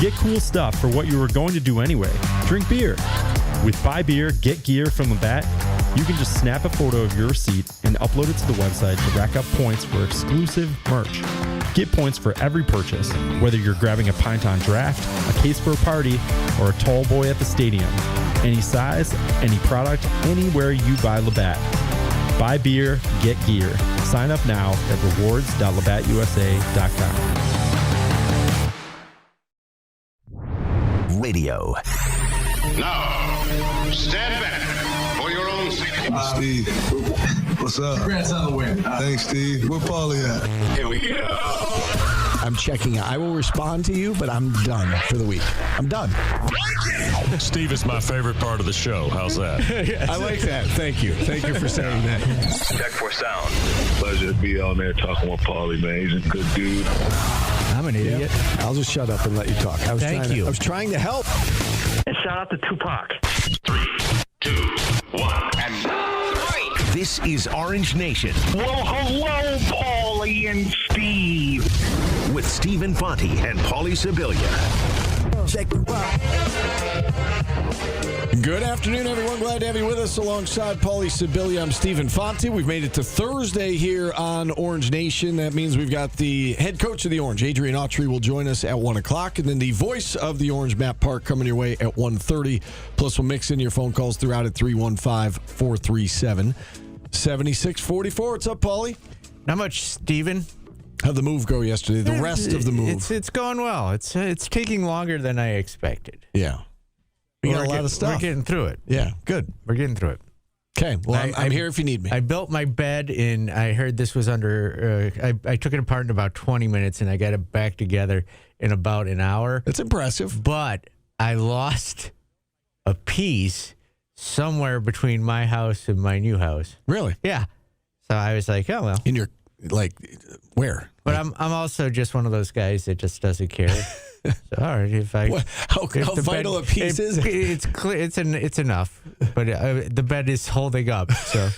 Get cool stuff for what you were going to do anyway. Drink beer. With Buy Beer, Get Gear from Labatt, you can just snap a photo of your receipt and upload it to the website to rack up points for exclusive merch. Get points for every purchase, whether you're grabbing a pint on draft, a case for a party, or a tall boy at the stadium. Any size, any product, anywhere you buy Labatt. Buy beer, get gear. Sign up now at rewards.labattusa.com. Radio. Now, stand back for your own safety. Steve, what's up? Congrats on the win. Thanks, Steve. Where Paulie at? Here we go. I'm checking out. I will respond to you, but I'm done for the week. I'm done. Steve is my favorite part of the show. How's that? I like that. Thank you. Thank you for saying that. Check for sound. Pleasure to be on there talking with Paulie, man. He's a good dude. I'm an idiot. I'll just shut up and let you talk. I was trying to help. And shout out to Tupac. 3, 2, 1, and This is Orange Nation. Well, hello, Paulie and Steve. With Stephen Fonte and Paulie Sibilia. Check the box. Good afternoon, everyone. Glad to have you with us alongside Paulie Sibilia. I'm Stephen Fonte. We've made it to Thursday here on Orange Nation. That means we've got the head coach of the Orange, Adrian Autry, will join us at 1 o'clock. And then the voice of the Orange, Matt Park, coming your way at 1:30. Plus, we'll mix in your phone calls throughout at 315-437-7644. What's up, Paulie? Not much, Stephen. How'd the move go yesterday? The rest of the move. It's going well. It's taking longer than I expected. Yeah. We got a lot of stuff. We're getting through it. Yeah, good. We're getting through it. Okay. Well, I'm here if you need me. I built my bed, and I heard this was under. I took it apart in about 20 minutes, and I got it back together in about an hour. That's impressive. But I lost a piece somewhere between my house and my new house. Really? Yeah. So I was like, oh well. In your where? But I'm also just one of those guys that just doesn't care. So, all right, how vital a piece is it? It's enough, but the bed is holding up. So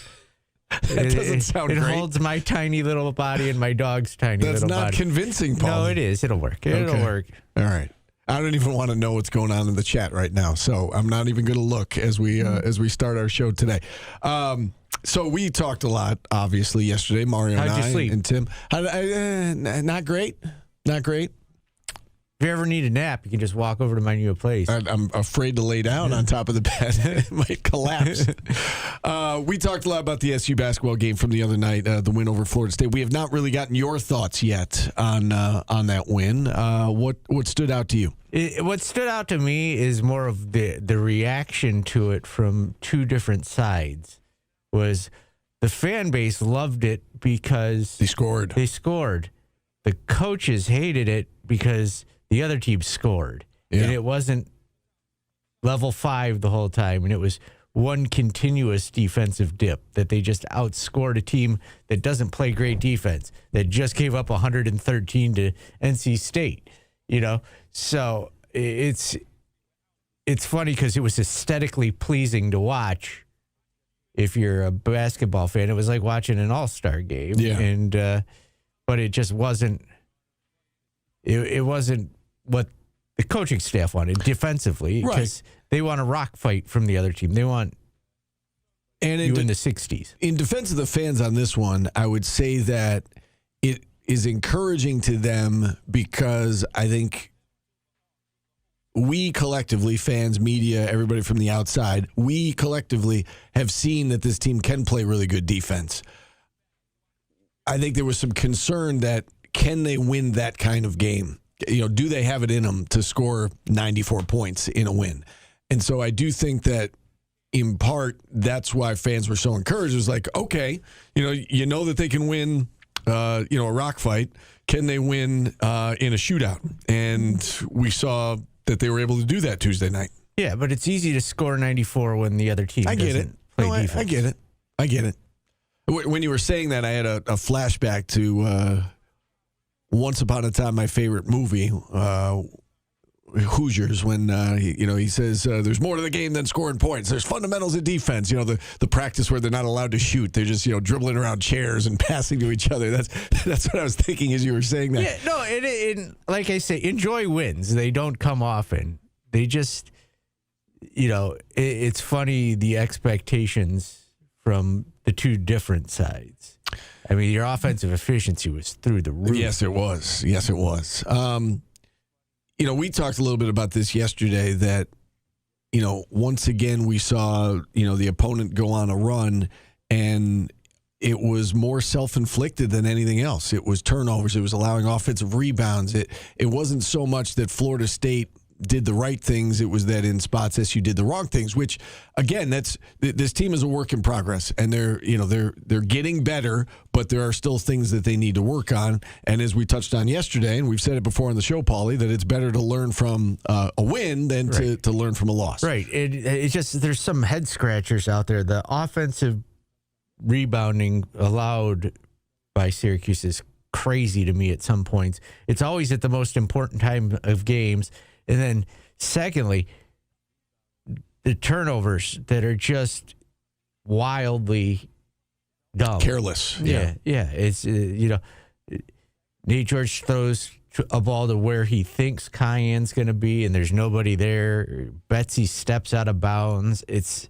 that doesn't sound great. It holds my tiny little body and my dog's tiny little body. That's not convincing, Paul. No, it is. It'll work. It'll work. All right. I don't even want to know what's going on in the chat right now, so I'm not even going to look as we start our show today. So we talked a lot, obviously, yesterday. Mario and I and Tim. Not great. Not great. If you ever need a nap, you can just walk over to my new place. I'm afraid to lay down on top of the bed. It might collapse. We talked a lot about the SU basketball game from the other night, the win over Florida State. We have not really gotten your thoughts yet on that win. What stood out to you? What stood out to me is more of the reaction to it from two different sides. Was the fan base loved it because they scored. The coaches hated it because the other team scored. Yeah. And it wasn't level 5 the whole time. And it was one continuous defensive dip that they just outscored a team that doesn't play great defense, that just gave up 113 to NC State, So it's funny because it was aesthetically pleasing to watch. If you're a basketball fan, it was like watching an all-star game. Yeah. And but it just wasn't. It wasn't what the coaching staff wanted defensively, because they want a rock fight from the other team. They want in the 60s. In defense of the fans on this one, I would say that it is encouraging to them because I think we collectively, fans, media, everybody from the outside, we collectively have seen that this team can play really good defense. I think there was some concern that can they win that kind of game? Do they have it in them to score 94 points in a win? And so I do think that in part that's why fans were so encouraged. It was like, okay, you know that they can win, a rock fight. Can they win in a shootout? And we saw that they were able to do that Tuesday night. Yeah, but it's easy to score 94 when the other team doesn't play defense. I get it. When you were saying that, I had a flashback to Once Upon a Time, my favorite movie, Hoosiers when he says there's more to the game than scoring points. There's fundamentals in defense. The practice where they're not allowed to shoot. They're just dribbling around chairs and passing to each other. That's what I was thinking as you were saying that. Yeah, no, and like I say, enjoy wins. They don't come often. They just, it's funny the expectations from the two different sides. I mean, your offensive efficiency was through the roof. Yes, it was. We talked a little bit about this yesterday that, once again we saw, the opponent go on a run, and it was more self-inflicted than anything else. It was turnovers. It was allowing offensive rebounds. It wasn't so much that Florida State did the right things. It was that in spots SU did the wrong things, which again, this team is a work in progress, and they're getting better, but there are still things that they need to work on. And as we touched on yesterday, and we've said it before on the show, Paulie, that it's better to learn from a win than to learn from a loss. Right. It's just there's some head scratchers out there. The offensive rebounding allowed by Syracuse is crazy to me at some points. It's always at the most important time of games. And then, secondly, the turnovers that are just wildly dumb. Careless. Yeah. It's, Nate George throws a ball to where he thinks Cayenne's going to be, and there's nobody there. Betsy steps out of bounds. It's,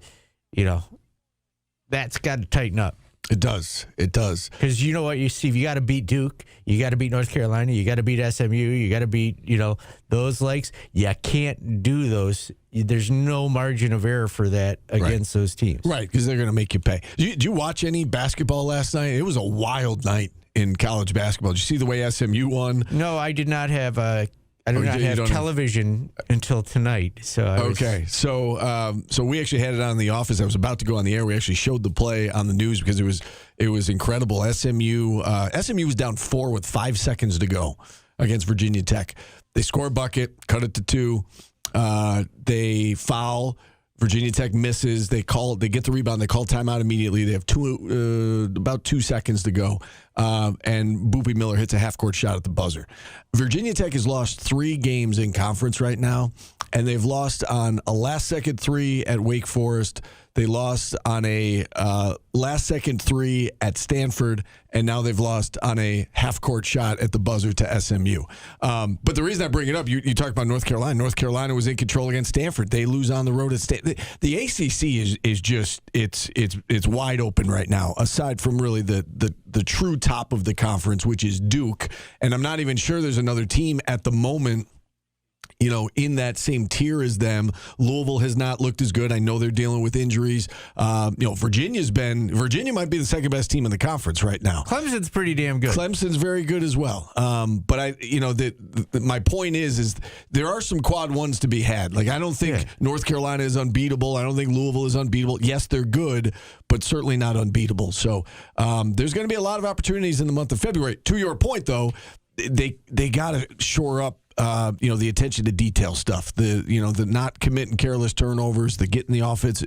that's got to tighten up. It does. Because you know what, Steve, you got to beat Duke, you got to beat North Carolina, you got to beat SMU, you got to beat, those legs. You can't do those. There's no margin of error for that against those teams. Right, because they're going to make you pay. Did you watch any basketball last night? It was a wild night in college basketball. Did you see the way SMU won? No, I did not have television until tonight. So so we actually had it on in the office. I was about to go on the air. We actually showed the play on the news because it was incredible. SMU was down 4 with 5 seconds to go against Virginia Tech. They score a bucket, cut it to 2. They foul. Virginia Tech misses. They get the rebound. They call timeout immediately. They have about 2 seconds to go. And Boopy Miller hits a half-court shot at the buzzer. Virginia Tech has lost 3 games in conference right now, and they've lost on a last-second 3 at Wake Forest. They lost on a last-second 3 at Stanford, and now they've lost on a half-court shot at the buzzer to SMU. But the reason I bring it up, you talked about North Carolina. North Carolina was in control against Stanford. They lose on the road at Stanford. The ACC is just it's wide open right now. Aside from really the true top of the conference, which is Duke, and I'm not even sure there's another team at the moment in that same tier as them. Louisville has not looked as good. I know they're dealing with injuries. Virginia might be the second best team in the conference right now. Clemson's pretty damn good. Clemson's very good as well. But my point is there are some quad ones to be had. Like, I don't think North Carolina is unbeatable. I don't think Louisville is unbeatable. Yes, they're good, but certainly not unbeatable. So there's going to be a lot of opportunities in the month of February. To your point, though, they got to shore up the attention to detail stuff, the not committing careless turnovers, the getting the offense,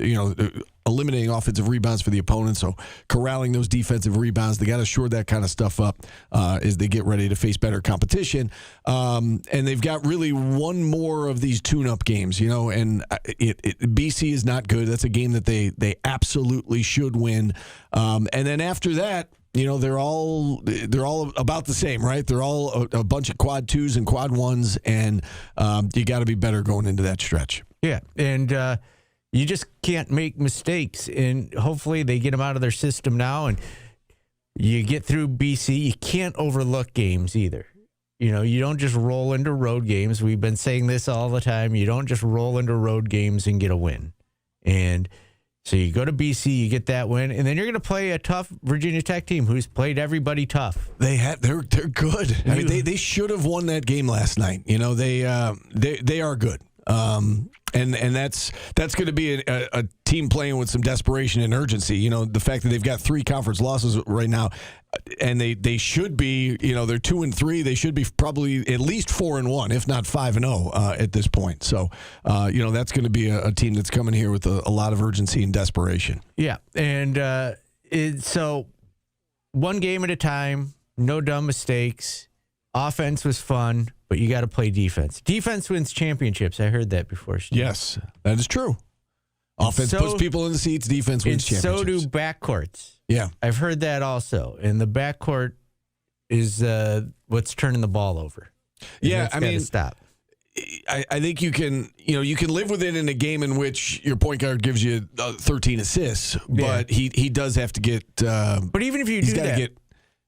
eliminating offensive rebounds for the opponent. So corralling those defensive rebounds, they got to shore that kind of stuff up as they get ready to face better competition. And they've got really one more of these tune-up games, and BC is not good. That's a game that they absolutely should win. And then after that, they're all about the same, right? They're all a bunch of quad 2s and quad 1s, and you got to be better going into that stretch. Yeah, and you just can't make mistakes, and hopefully they get them out of their system now, and you get through BC. You can't overlook games either. You don't just roll into road games. We've been saying this all the time. You don't just roll into road games and get a win. And so you go to BC, you get that win, and then you're going to play a tough Virginia Tech team who's played everybody tough. They're good. I mean, they should have won that game last night. They are good. And that's going to be a team playing with some desperation and urgency. The fact that they've got 3 conference losses right now, and they should be, they're 2-3. They should be probably at least 4-1, if not 5-0 at this point. So, that's going to be a team that's coming here with a lot of urgency and desperation. Yeah, and so one game at a time, no dumb mistakes. Offense was fun. but you got to play defense. Defense wins championships. I heard that before, Steve. Yes, that is true. Offense puts people in the seats. Defense wins championships. So do backcourts. Yeah. I've heard that also. And the backcourt is what's turning the ball over. And yeah, I mean, stop. I think you can live with it in a game in which your point guard gives you 13 assists, but he does have to get. But even if you do that,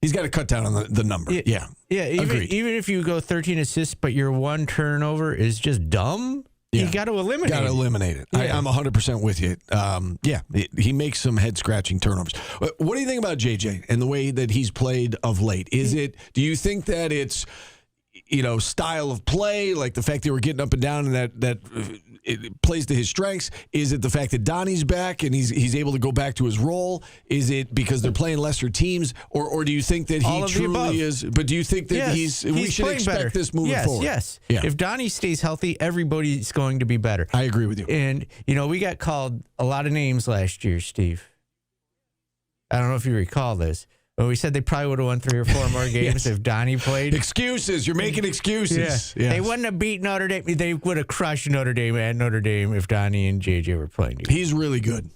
he's got to cut down on the number. Yeah. Even if you go 13 assists, but your one turnover is just dumb, you got to eliminate. Got to eliminate it. Yeah. I'm 100% with you. He makes some head scratching turnovers. What do you think about JJ and the way that he's played of late? Do you think that it's style of play, like the fact they were getting up and down and that it plays to his strengths? Is it the fact that Donnie's back and he's able to go back to his role? Is it because they're playing lesser teams, or do you think that he truly is? But do you think that we should expect better. This moving forward? Yes. Yeah. If Donnie stays healthy, everybody's going to be better. I agree with you. And we got called a lot of names last year, Steve. I don't know if you recall this. But we said they probably would have won 3 or 4 more games if Donnie played. Excuses. You're making excuses. Yeah. Yes. They wouldn't have beat Notre Dame. They would have crushed Notre Dame at Notre Dame if Donnie and JJ were playing together. He's really good.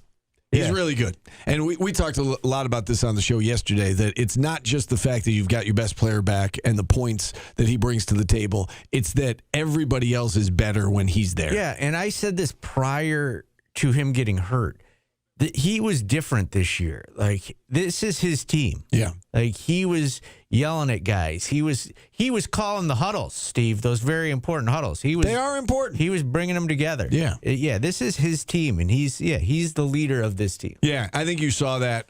He's really good. And we talked a lot about this on the show yesterday, that it's not just the fact that you've got your best player back and the points that he brings to the table. It's that everybody else is better when he's there. Yeah, and I said this prior to him getting hurt. He was different this year. Like, this is his team. Yeah. Like, he was yelling at guys. He was calling the huddles, Steve, those very important huddles. They are important. He was bringing them together. Yeah. Yeah, this is his team, and he's the leader of this team. Yeah, I think you saw that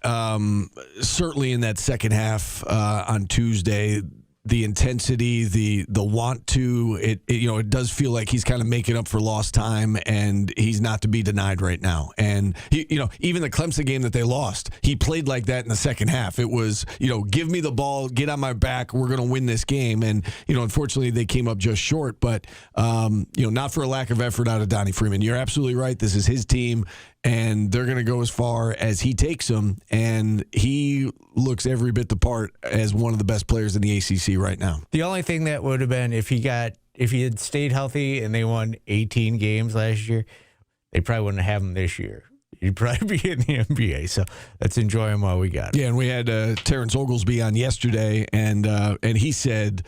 certainly in that second half on Tuesday. The intensity, the want to, it does feel like he's kind of making up for lost time, and he's not to be denied right now. And even the Clemson game that they lost, he played like that in the second half. It was, give me the ball, get on my back, we're going to win this game. And unfortunately, they came up just short. But not for a lack of effort out of Donnie Freeman. You're absolutely right. This is his team, and they're going to go as far as he takes them. And he looks every bit the part as one of the best players in the ACC right now. The only thing that would have been if he had stayed healthy and they won 18 games last year, they probably wouldn't have him this year. He'd probably be in the NBA. So let's enjoy him while we got him. Yeah, and we had Terrence Oglesby on yesterday, and he said,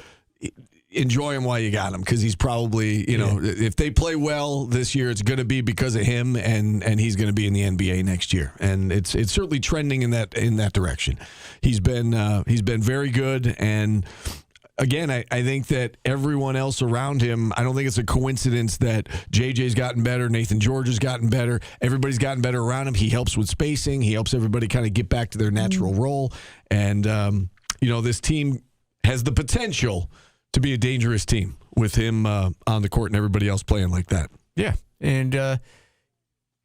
enjoy him while you got him, because he's probably, if they play well this year, it's going to be because of him, and he's going to be in the NBA next year. And it's certainly trending in that direction. He's been very good, and again, I think that everyone else around him, I don't think it's a coincidence that JJ's gotten better, Nathan George has gotten better, everybody's gotten better around him. He helps with spacing. He helps everybody kind of get back to their natural role. And, this team has the potential to be a dangerous team with him on the court and everybody else playing like that. Yeah, and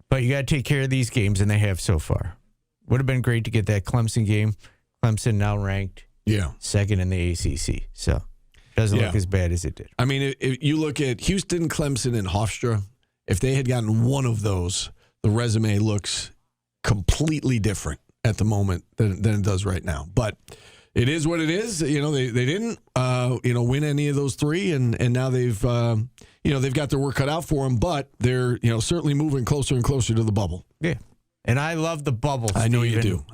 but you got to take care of these games, and they have so far. Would have been great to get that Clemson game. Clemson now ranked second in the ACC, so doesn't look as bad as it did. I mean, if you look at Houston, Clemson, and Hofstra, if they had gotten one of those, the resume looks completely different at the moment than it does right now. But it is what it is. They didn't win any of those 3, and now they've got their work cut out for them. But they're certainly moving closer and closer to the bubble. Yeah, and I love the bubble. I know you do.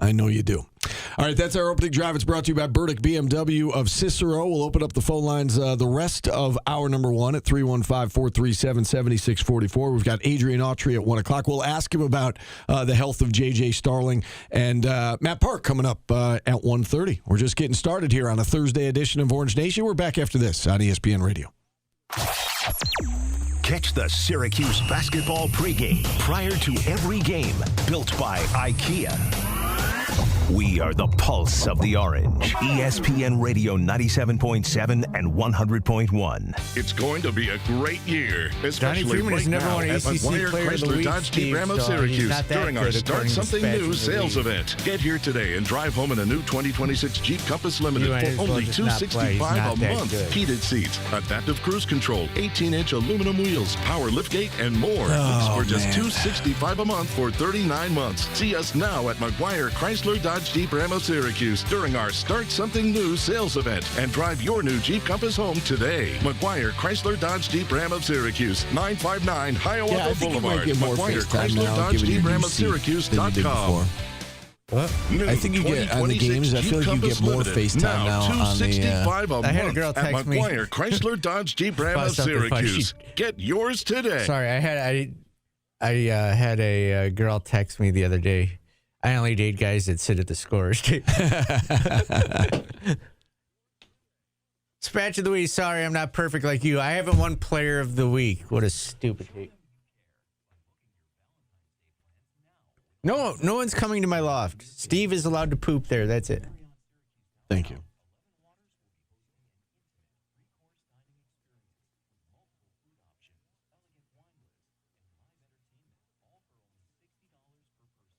All right, that's our opening drive. It's brought to you by Burdick BMW of Cicero. We'll open up the phone lines the rest of hour number 1 at 315-437-7644. We've got Adrian Autry at 1 o'clock. We'll ask him about the health of J.J. Starling and Matt Park coming up at 1:30. We're just getting started here on a Thursday edition of Orange Nation. We're back after this on ESPN Radio. Catch the Syracuse basketball pregame prior to every game, built by IKEA. We are the pulse of the Orange. ESPN Radio 97.7 and 100.1. It's going to be a great year, especially Freeman right has never now won an at ACC McGuire Player of the Chrysler Week, Dodge Jeep Steve, Ram of so he's Syracuse not that during our good Start according to Something dispatches New of the sales league. event. Get here today and drive home in a new 2026 Jeep Compass Limited You might as for well only just not play. He's $265 not a that month. good. Heated seats, adaptive cruise control, 18-inch aluminum wheels, power liftgate, and more. For just $265 a month for 39 months. See us now at McGuire Chrysler Dodge Dodge Jeep Ram of Syracuse during our Start Something New sales event and drive your new Jeep Compass home today. McGuire Chrysler Dodge Jeep Ram of Syracuse, 959 Hiawatha Boulevard. McGuire Chrysler Dodge Jeep Ram of Syracuse.com. What? I think you get on the games. I feel like you get more FaceTime now on the. I had a girl text me. McGuire Chrysler Dodge Jeep Ram of Syracuse. Get yours today. Sorry, I had a girl text me the other day. I only date guys that sit at the scores. Spatch of the week. Sorry, I'm not perfect like you. I haven't won player of the week. What a stupid hate. No one's coming to my loft. Steve is allowed to poop there. That's it. Thank you.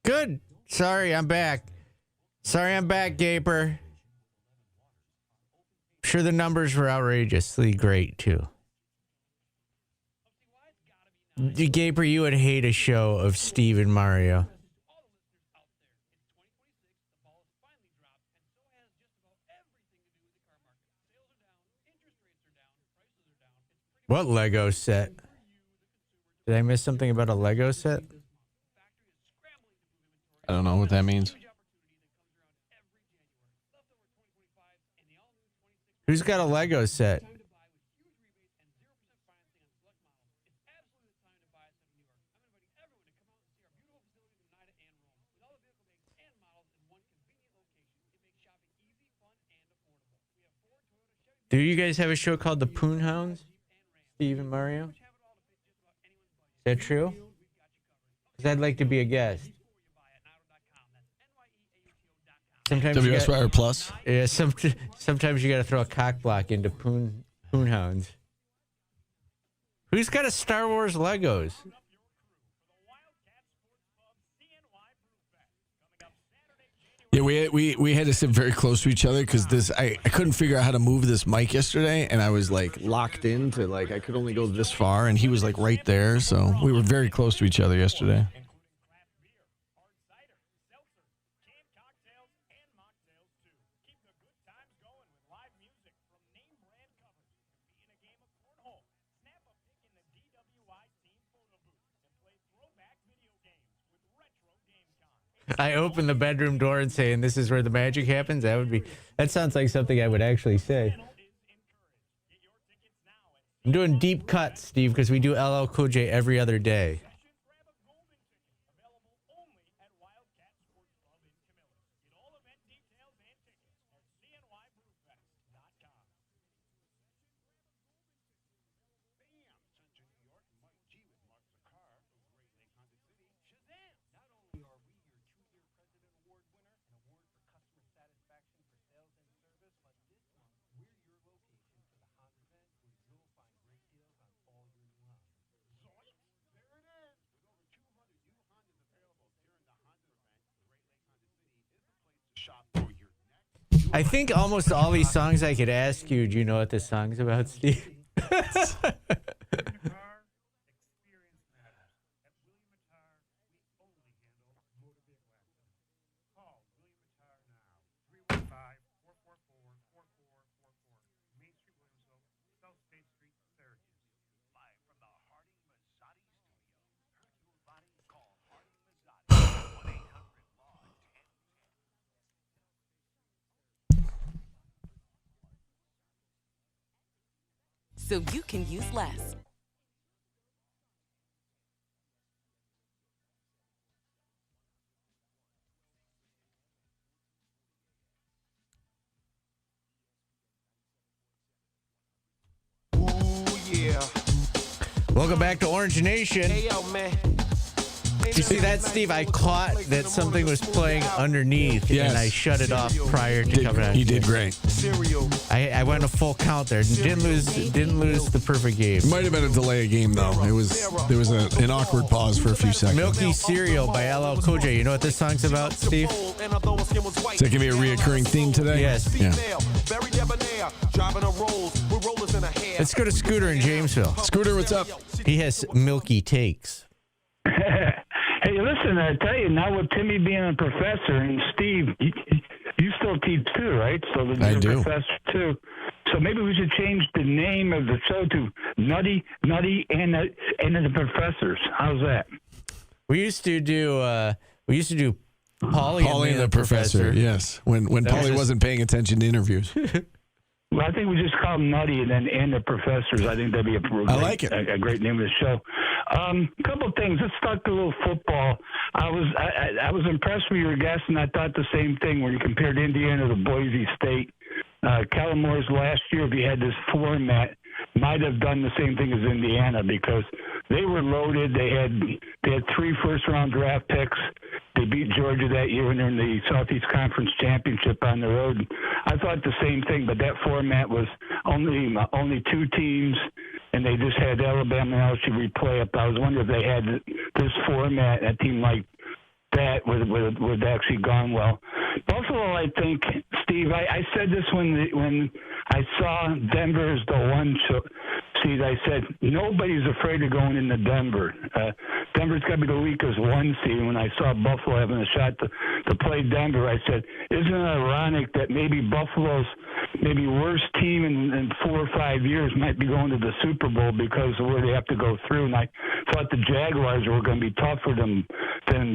Good. Sorry, I'm back. Gaper. I'm sure the numbers were outrageously great, too. Gaper, you would hate a show of Steve and Mario. What Lego set? Did I miss something about a Lego set? I don't know what that means. Who's got a Lego set? Do you guys have a show called The Poon Hounds? Steve and Mario? Is that true? Because I'd like to be a guest. Sometimes WSYR Plus? Yeah, sometimes you got to throw a cock block into Poon Hounds. Who's got a Star Wars Legos? Yeah, we had to sit very close to each other because I couldn't figure out how to move this mic yesterday, and I was like locked into like I could only go this far, and he was like right there, so we were very close to each other yesterday. I open the bedroom door and say, and this is where the magic happens? That sounds like something I would actually say. I'm doing deep cuts, Steve, because we do LL Cool J every other day. I think almost all these songs I could ask you, do you know what this song's about, Steve? So you can use less. Ooh, yeah. Welcome back to Orange Nation. Hey, yo, man. Did you see that, Steve? I caught that something was playing underneath, and I shut it off prior to coming out. You did great. I went a full count there. Didn't lose the perfect game. It might have been a delay of game though. There was an awkward pause for a few seconds. Milky Cereal by LL Cool J. You know what this song's about, Steve? Is that gonna be a reoccurring theme today? Yes. Yeah. Let's go to Scooter in Jamesville. Scooter, what's up? He has milky takes. Hey, listen, listen, I tell you, now with Timmy being a professor, and Steve, you still teach too, right? So I you're a do. professor too. So maybe we should change the name of the show to Nutty, and the Professors. How's that? We used to do Paulie and the Professor. Yes, when Paulie wasn't paying attention to interviews. Well, I think we just call them Nutty and the Professors. I think that'd be a great name of the show. A couple of things. Let's talk a little football. I was impressed with your guest, and I thought the same thing when you compared Indiana to Boise State. Kellen Moore's last year, if he had this format, might have done the same thing as Indiana because they were loaded. They had 3 first-round draft picks. They beat Georgia that year when they're in the Southeast Conference Championship on the road. I thought the same thing, but that format was only 2 teams, and they just had Alabama and LSU replay up. I was wondering if they had this format, a team like that would actually gone well. Buffalo, I think, Steve, I said this when I saw Denver as the 1 seed. I said, nobody's afraid of going into Denver. Denver's got to be the weakest 1 seed. When I saw Buffalo having a shot to play Denver, I said, isn't it ironic that maybe Buffalo's maybe worst team in 4 or 5 years might be going to the Super Bowl because of where they have to go through? And I thought the Jaguars were going to be tougher than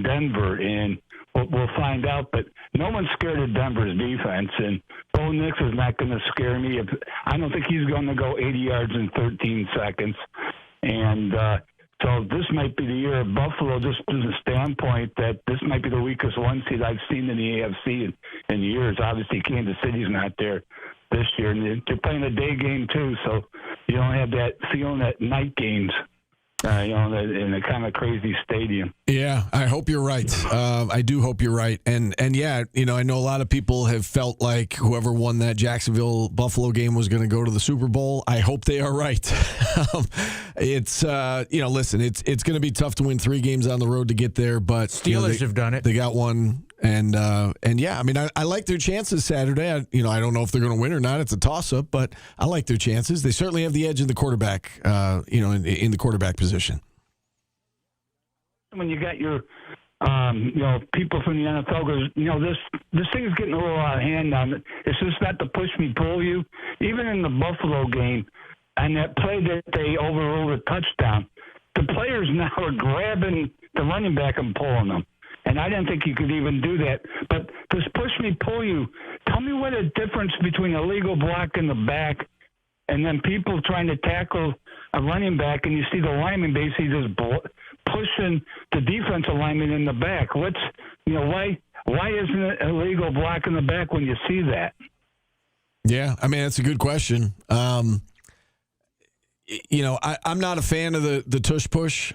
Denver, and we'll find out. But no one's scared of Denver's defense, and Bo Nix is not going to scare me. I don't think he's going to go 80 yards in 13 seconds. And so this might be the year of Buffalo, just from the standpoint that this might be the weakest 1 seed I've seen in the AFC in years. Obviously, Kansas City's not there this year. And they're playing a day game, too, so you don't have that feeling at night games. In a kind of crazy stadium. Yeah, I hope you're right. I do hope you're right. And yeah, I know a lot of people have felt like whoever won that Jacksonville-Buffalo game was going to go to the Super Bowl. I hope they are right. It's, listen, it's going to be tough to win 3 games on the road to get there, but Steelers have done it. They got one. And yeah, I mean, I like their chances Saturday. I don't know if they're going to win or not. It's a toss-up, but I like their chances. They certainly have the edge in the quarterback, in the quarterback position. When you got your, people from the NFL goes, this thing is getting a little out of hand now. It's just not to push me, pull you. Even in the Buffalo game, and that play that they overruled a touchdown, the players now are grabbing the running back and pulling them. And I didn't think you could even do that. But this push me, pull you, tell me what a difference between a legal block in the back and then people trying to tackle a running back, and you see the lineman basically just pushing the defensive lineman in the back. Why isn't it a legal block in the back when you see that? Yeah, I mean, that's a good question. I'm not a fan of the tush push.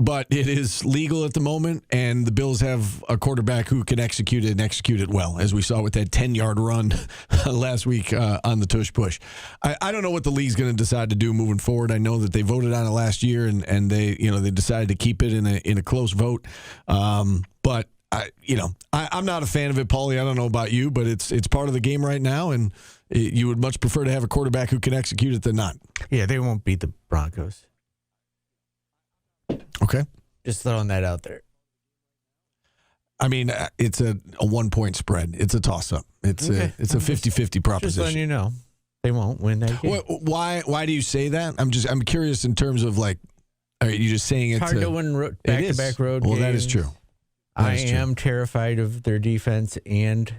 But it is legal at the moment, and the Bills have a quarterback who can execute it and execute it well, as we saw with that 10-yard run last week on the tush push. I don't know what the league's going to decide to do moving forward. I know that they voted on it last year, and they decided to keep it in a close vote. But I'm not a fan of it, Paulie. I don't know about you, but it's part of the game right now, and you would much prefer to have a quarterback who can execute it than not. Yeah, they won't beat the Broncos. Okay. Just throwing that out there. I mean, it's a 1-point spread. It's a toss-up. It's a 50-50 proposition. Just letting you know, they won't win that game. Why do you say that? I'm curious in terms of are you just saying it's hard to win back-to-back road games. Well, that is true. I am terrified of their defense and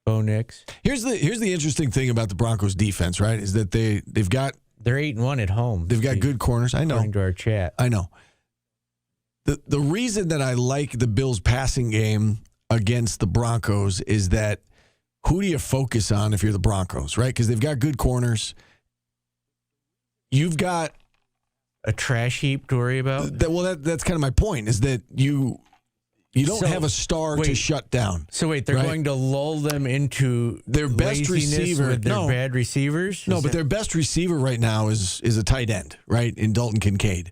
Bo Nix. Here's the interesting thing about the Broncos defense, right? Is that they're 8-1 at home. They've got good corners. I know. According to our chat. I know. The reason that I like the Bills passing game against the Broncos is that who do you focus on if you're the Broncos, right? Because they've got good corners. You've got a trash heap to worry about. That's kind of my point, is that you don't have a star to shut down. So wait, they're going to lull them into their best receiver with their bad receivers? No, but their best receiver right now is a tight end, right, in Dalton Kincaid.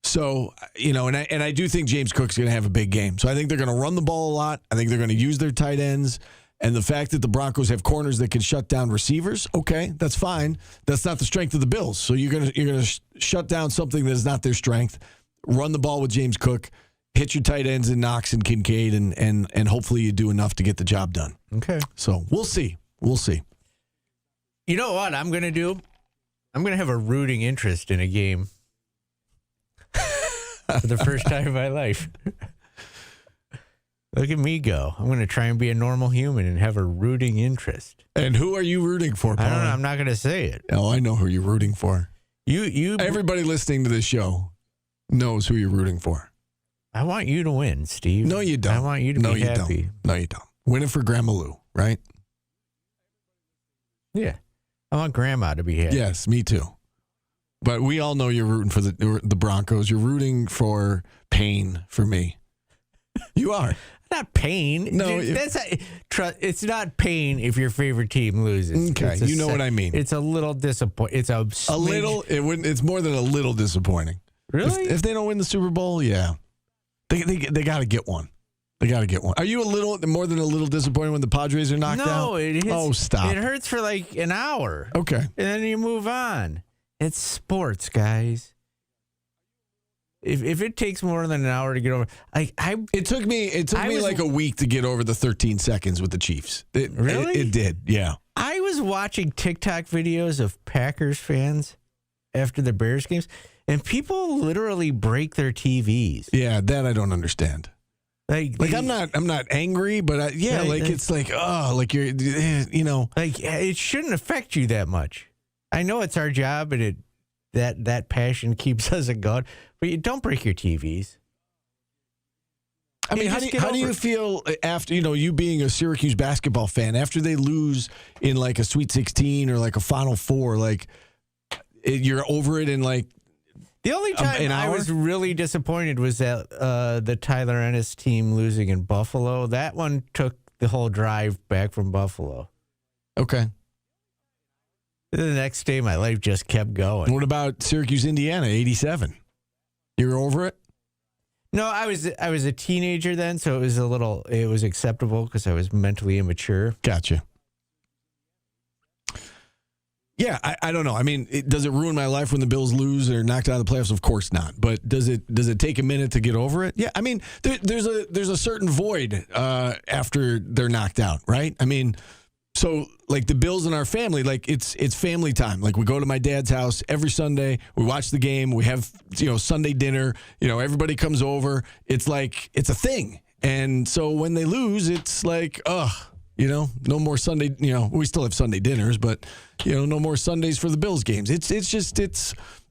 So, and I do think James Cook's going to have a big game. So I think they're going to run the ball a lot. I think they're going to use their tight ends. And the fact that the Broncos have corners that can shut down receivers, okay, that's fine. That's not the strength of the Bills. So you're going to shut down something that is not their strength. Run the ball with James Cook. hit your tight ends in Knox and Kincaid, and hopefully you do enough to get the job done. Okay. So we'll see. We'll see. You know what I'm going to do? I'm going to have a rooting interest in a game for the first time in my life. Look at me go. I'm going to try and be a normal human and have a rooting interest. And who are you rooting for, Paul? I don't know. I'm not going to say it. Oh, I know who you're rooting for. You. Everybody listening to this show knows who you're rooting for. I want you to win, Steve. No, you don't. I want you to be happy. No, you don't. Win it for Grandma Lou, right? Yeah. I want Grandma to be happy. Yes, me too. But we all know you're rooting for the Broncos. You're rooting for pain for me. You are. Not pain. No, it's not pain if your favorite team loses. Okay, you know what I mean. It's a little disappointing. It's a little. It's more than a little disappointing. Really? If they don't win the Super Bowl, yeah, they got to get one. They got to get one. Are you a little more than a little disappointed when the Padres are knocked out? No, stop. It hurts for like an hour. Okay, and then you move on. It's sports, guys. If it takes more than an hour to get over, it took me like a week to get over the 13 seconds with the Chiefs. Really? It did, yeah. I was watching TikTok videos of Packers fans after the Bears games, and people literally break their TVs. Yeah, that I don't understand. Like I'm not angry, but it's like you're it shouldn't affect you that much. I know it's our job, and that passion keeps us going. But you don't break your TVs. I mean, how do you feel after, you being a Syracuse basketball fan, after they lose in like a Sweet 16 or like a Final Four, like you're over it in like the only time I was really disappointed was that the Tyler Ennis team losing in Buffalo. That one took the whole drive back from Buffalo. Okay. The next day, my life just kept going. What about Syracuse, Indiana, 87? You're over it? No, I was a teenager then, so it was acceptable because I was mentally immature. Gotcha. Yeah, I don't know. I mean, does it ruin my life when the Bills lose or knocked out of the playoffs? Of course not. But does it take a minute to get over it? Yeah, I mean, there's a certain void after they're knocked out, right? I mean, so like the Bills in our family, like it's family time. Like we go to my dad's house every Sunday. We watch the game. We have Sunday dinner. Everybody comes over. It's like it's a thing. And so when they lose, it's like no more Sunday. We still have Sunday dinners, but no more Sundays for the Bills games. It's just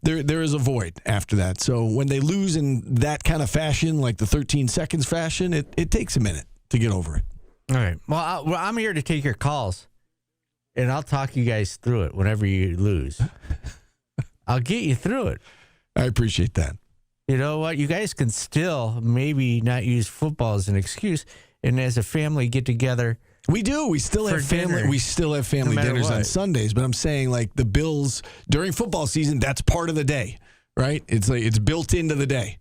there is a void after that. So when they lose in that kind of fashion, like the 13 seconds fashion, it takes a minute to get over it. All right. Well, I'm here to take your calls, and I'll talk you guys through it whenever you lose. I'll get you through it. I appreciate that. You know what? You guys can still maybe not use football as an excuse, and as a family get together. We do. We still have family. Dinner. We still have family dinners on Sundays. But I'm saying, like the Bills during football season, that's part of the day, right? It's like it's built into the day,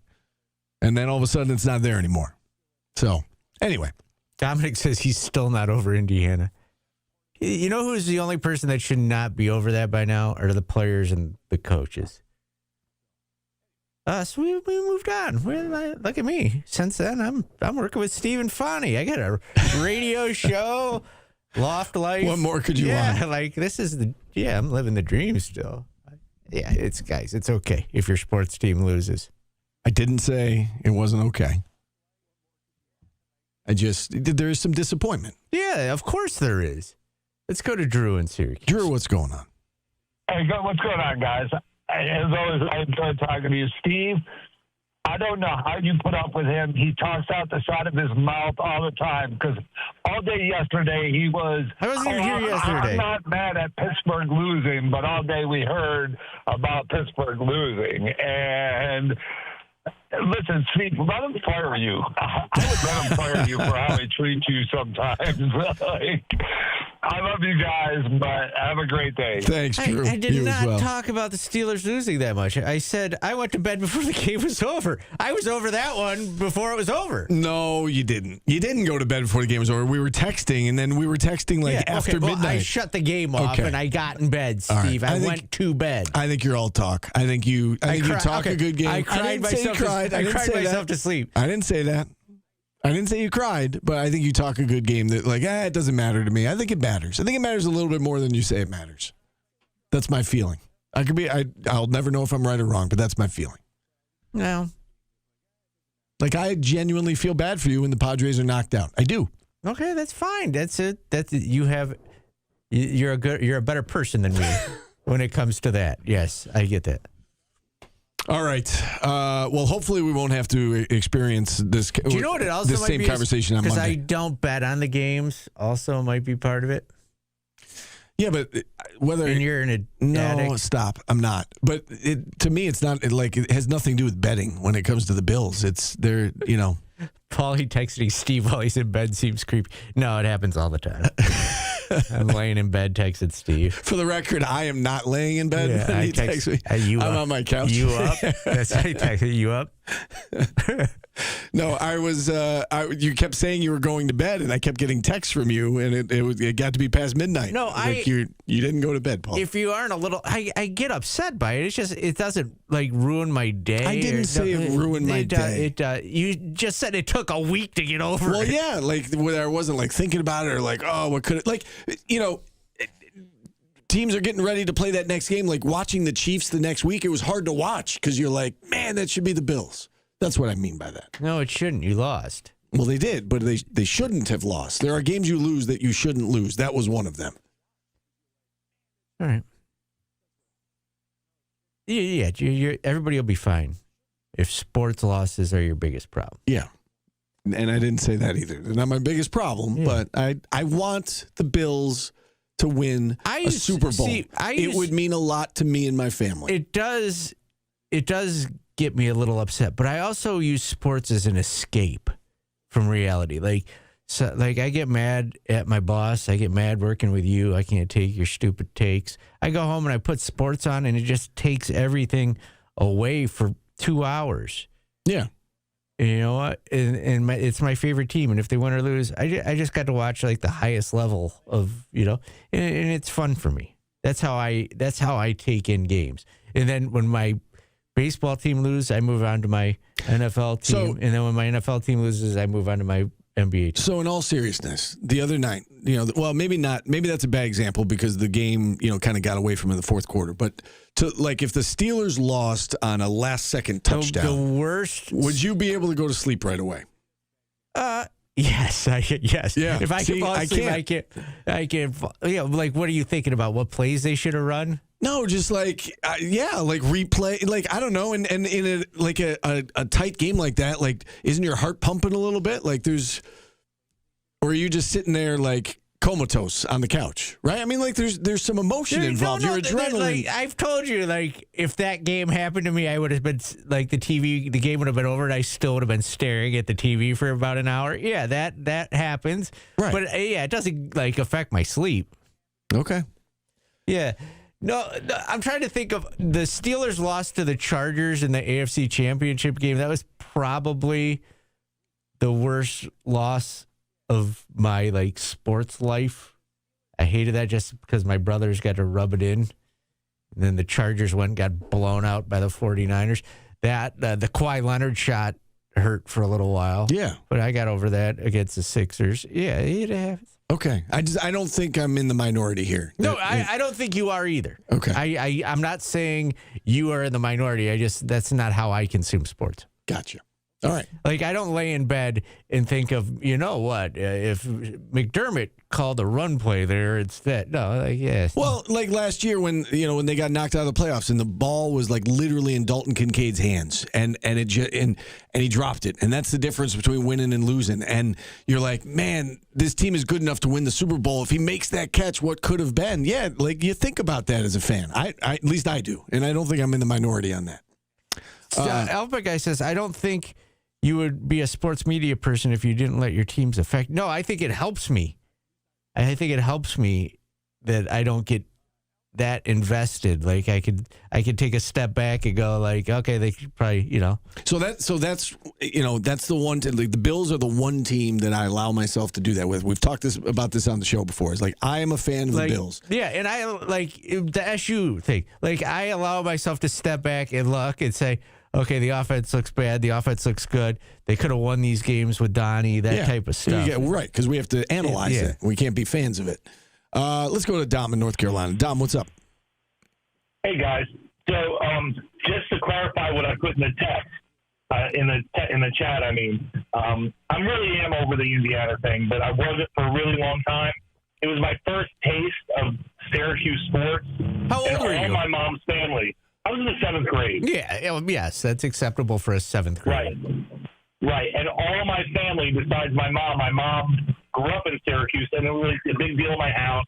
and then all of a sudden it's not there anymore. So anyway. Dominic says he's still not over Indiana. You know who's the only person that should not be over that by now? Are the players and the coaches. So we moved on. Look at me. Since then, I'm working with Stephen Fani. I got a radio show, loft life. What more could you want? Yeah, like this is I'm living the dream still. Yeah, it's okay if your sports team loses. I didn't say it wasn't okay. There is some disappointment. Yeah, of course there is. Let's go to Drew in Syracuse. Drew, what's going on? Hey, what's going on, guys? As always, I enjoy talking to you. Steve, I don't know how you put up with him. He talks out the side of his mouth all the time because all day yesterday he was... I wasn't even here yesterday. I'm not mad at Pittsburgh losing, but all day we heard about Pittsburgh losing. And... Listen, Steve, let him fire you. I would let him fire you for how he treats you sometimes. I love you guys, but have a great day. Thanks, Drew. I did You as not well. talk about the Steelers losing that much. I said I went to bed before the game was over. I was over that one before it was over. No, you didn't. You didn't go to bed before the game was over. We were texting, and then we were texting after midnight. I shut the game off, and I got in bed, Steve. Right. I went to bed. I think you're all talk. I think you talk a good game. I cried myself to sleep. I didn't say that. I didn't say you cried, but I think you talk a good game that, it doesn't matter to me. I think it matters. I think it matters a little bit more than you say it matters. That's my feeling. I'll never know if I'm right or wrong, but that's my feeling. No. I genuinely feel bad for you when the Padres are knocked out. I do. Okay, that's fine. That's it. You're a better person than me when it comes to that. Yes, I get that. All right. Well, hopefully we won't have to experience this. Do you know what it also this might same be conversation on Monday? Because I don't bet on the games. Also, might be part of it. Yeah, but whether you're in addict. Stop. I'm not. But to me, it's not it has nothing to do with betting when it comes to the Bills. It's they're Paulie texting Steve while he's in bed seems creepy. No, it happens all the time. I'm laying in bed texting Steve. For the record, I am not laying in bed Yeah, when he texts me. I'm on my couch. You up? That's how he texted you up. No, I was. You kept saying you were going to bed, and I kept getting texts from you, and it got to be past midnight. No, you didn't go to bed, Paul. If you aren't a little, I get upset by it. It's just it doesn't ruin my day. I didn't say it ruined my day. You just said it took a week to get over. Well, it. yeah, where I wasn't thinking about it or what could it teams are getting ready to play that next game. Watching the Chiefs the next week, it was hard to watch because you're like, man, that should be the Bills. That's what I mean by that. No, it shouldn't. You lost. Well, they did, but they shouldn't have lost. There are games you lose that you shouldn't lose. That was one of them. All right. Yeah. Everybody will be fine if sports losses are your biggest problem. Yeah. And I didn't say that either. They're not my biggest problem, but I want the Bills to win a Super Bowl. It would mean a lot to me and my family. It does get me a little upset, but I also use sports as an escape from reality. I get mad at my boss. I get mad working with you. I can't take your stupid takes. I go home and I put sports on, and it just takes everything away for 2 hours. Yeah. And you know what? It's my favorite team, and if they win or lose, I just got to watch the highest level of and it's fun for me. That's how I take in games. And then when my baseball team loses, I move on to my NFL team, and then when my NFL team loses, I move on to my NBA team. So in all seriousness, the other night, well, maybe not. Maybe that's a bad example because the game, kind of got away from in the fourth quarter. But if the Steelers lost on a last-second touchdown, the worst. Would you be able to go to sleep right away? Yes, yes. Yeah. If I can fall asleep, I can't. What are you thinking about? What plays they should have run? No, just replay. I don't know. And in a tight game like that, isn't your heart pumping a little bit? Or are you just sitting there comatose on the couch, right? I mean, there's some emotion involved. Your adrenaline. I've told you, if that game happened to me, I would have been the game would have been over, and I still would have been staring at the TV for about an hour. Yeah, that happens. Right. But it doesn't affect my sleep. Okay. Yeah. No, I'm trying to think of the Steelers lost to the Chargers in the AFC Championship game. That was probably the worst loss of my sports life. I hated that just because my brothers got to rub it in. And then the Chargers went and got blown out by the 49ers. That the Kawhi Leonard shot hurt for a little while. Yeah. But I got over that against the Sixers. Yeah, it happens. Okay. I don't think I'm in the minority here. No, I don't think you are either. Okay. I'm not saying you are in the minority. That's not how I consume sports. Gotcha. All right. I don't lay in bed and think of, if McDermott called a run play there, it's that. No, yes. Well, last year when they got knocked out of the playoffs and the ball was literally in Dalton Kincaid's hands and he dropped it. And that's the difference between winning and losing. And you're like, man, this team is good enough to win the Super Bowl. If he makes that catch, what could have been? Yeah, you think about that as a fan. I at least I do. And I don't think I'm in the minority on that. Alpha Guy says, I don't think you would be a sports media person if you didn't let your teams affect. No, I think it helps me. I think it helps me that I don't get that invested. Like I could take a step back and go like, okay, they could probably, So that's that's the one. Like the Bills are the one team that I allow myself to do that with. We've talked about this on the show before. It's like I am a fan of the Bills. Yeah, and I like the SU thing. Like I allow myself to step back and look and say, okay, the offense looks bad. The offense looks good. They could have won these games with Donnie. That type of stuff. Right, because we have to analyze it. We can't be fans of it. Let's go to Dom in North Carolina. Dom, what's up? Hey guys. So just to clarify what I put in the text in the chat, I mean, I really am over the Indiana thing, but I wasn't for a really long time. It was my first taste of Syracuse sports. How old are you? My mom's family. I was in the 7th grade. Yeah, yes, that's acceptable for a 7th grade. Right. And all my family, besides my mom grew up in Syracuse, and it was a big deal in my house.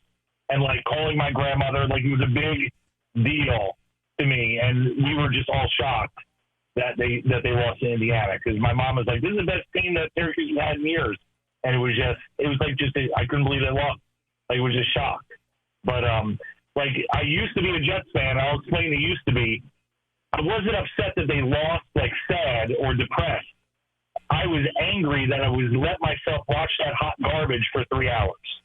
And like calling my grandmother, like it was a big deal to me, and we were just all shocked that they lost to Indiana, because my mom was like, "This is the best team that Syracuse has had in years," and it was I couldn't believe they lost. Like, it was just shocked. But like I used to be a Jets fan. I'll explain the used to be. I wasn't upset that they lost, like sad or depressed. I was angry that I was let myself watch that hot garbage for 3 hours.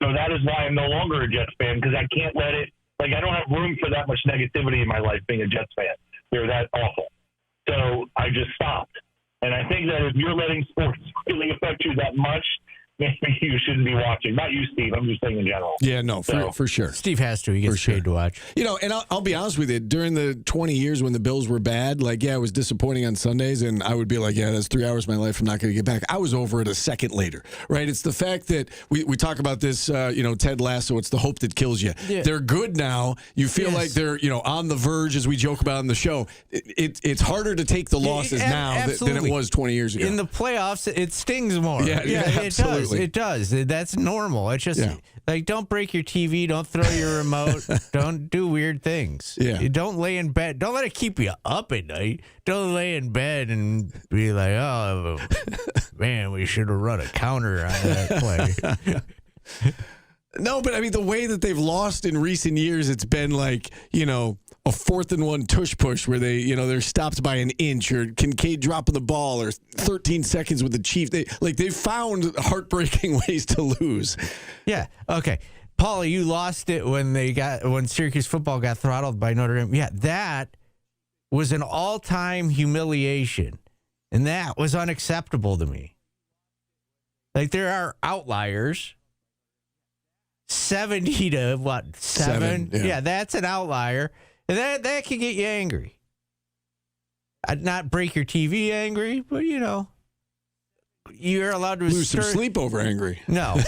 So that is why I'm no longer a Jets fan, because I can't let it. Like, I don't have room for that much negativity in my life being a Jets fan. They're that awful. So I just stopped. And I think that if you're letting sports really affect you that much, maybe you shouldn't be watching. Not you, Steve. I'm just saying in general. Yeah, no, for sure. Steve has to. He gets paid to watch. And I'll be honest with you. During the 20 years when the Bills were bad, it was disappointing on Sundays, and I would be like, yeah, that's 3 hours of my life I'm not going to get back. I was over it a second later, right? It's the fact that we talk about this, Ted Lasso, it's the hope that kills you. Yeah. They're good now. You feel like they're, on the verge, as we joke about in the show. It's harder to take the losses now than it was 20 years ago. In the playoffs, it stings more. Yeah, absolutely. It does. That's normal. It's just don't break your TV. Don't throw your remote. Don't do weird things. Yeah. You don't lay in bed. Don't let it keep you up at night. Don't lay in bed and be like, oh, man, we should have run a counter on that play. No, but I mean, the way that they've lost in recent years, it's been like, a 4th and 1 tush push where they're stopped by an inch, or Kincaid dropping the ball, or 13 seconds with the Chiefs. They've found heartbreaking ways to lose. Yeah. Okay. Paulie, you lost it when Syracuse football got throttled by Notre Dame. Yeah, that was an all-time humiliation, and that was unacceptable to me. Like, there are outliers. 70 to what? 7? Yeah, that's an outlier. And that can get you angry. I'd not break your TV angry, but you're allowed to lose some sleep over angry. No.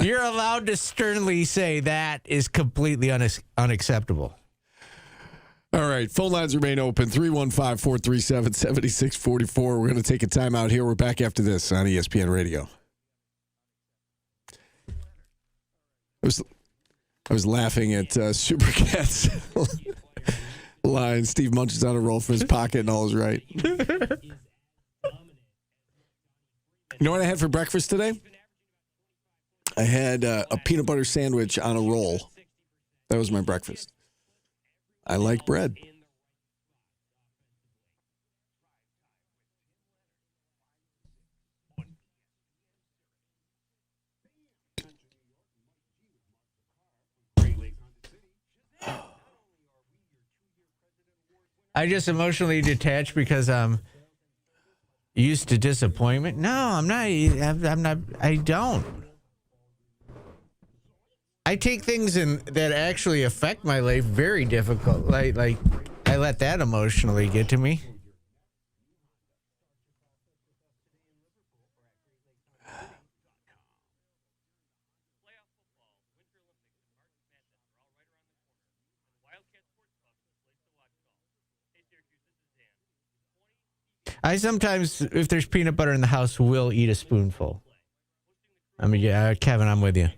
You're allowed to sternly say that is completely unacceptable. All right, phone lines remain open, 315-437-7644. We're going to take a time out here. We're back after this on ESPN Radio. I was laughing at Supercat's line. Steve munches on a roll from his pocket and all is right. You know what I had for breakfast today? I had a peanut butter sandwich on a roll. That was my breakfast. I like bread. I just emotionally detached because I'm used to disappointment. No, I'm not. I'm not. I don't. I take things that actually affect my life very difficult. Like I let that emotionally get to me. I sometimes, if there's peanut butter in the house, will eat a spoonful. I mean, yeah, Kevin, I'm with you.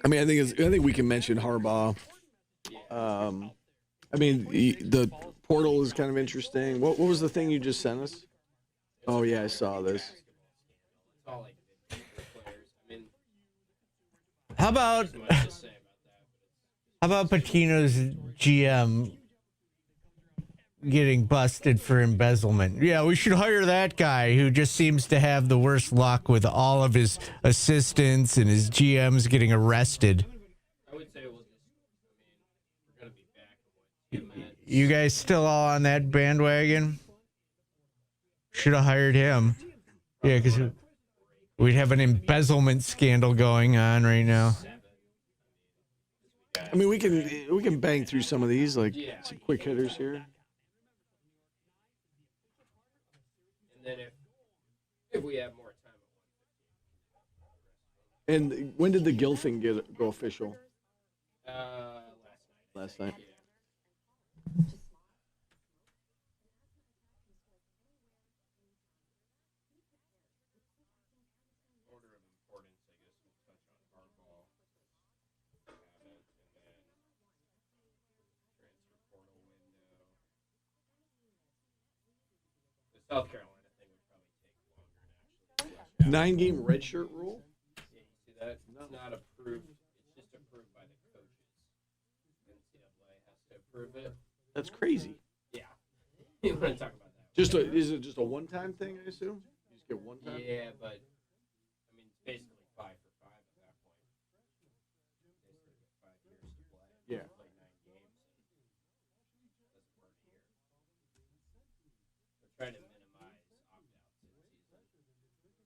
I mean, I think we can mention Harbaugh. I mean, the portal is kind of interesting. What was the thing you just sent us? Oh yeah, I saw this. How about Patino's GM getting busted for embezzlement? Yeah, we should hire that guy who just seems to have the worst luck with all of his assistants and his GMs getting arrested. I would say we're going to be back in 10 minutes. You guys still all on that bandwagon? Should have hired him. Yeah, because we'd have an embezzlement scandal going on right now. I mean, we can bang through some of these, like some quick hitters here. And then if we have more time. And when did the Gill thing go official? Last night. Order of importance, I guess we'll touch on Harbaugh. And then transfer portal window. The South Carolina thing would probably take longer than actually. 9-game redshirt rule? Yeah, you see that? It's not approved. It's just approved by the coaches. NCAA has to approve it. That's crazy. Yeah. You want to talk about that? Is it just a one-time thing, I assume? You just get one time? Yeah, but I mean, it's basically 5 for 5 at that point. Basically, get 5 years to play. Yeah. Play 9 games. That's per year. We're trying to minimize opt-outs in the season.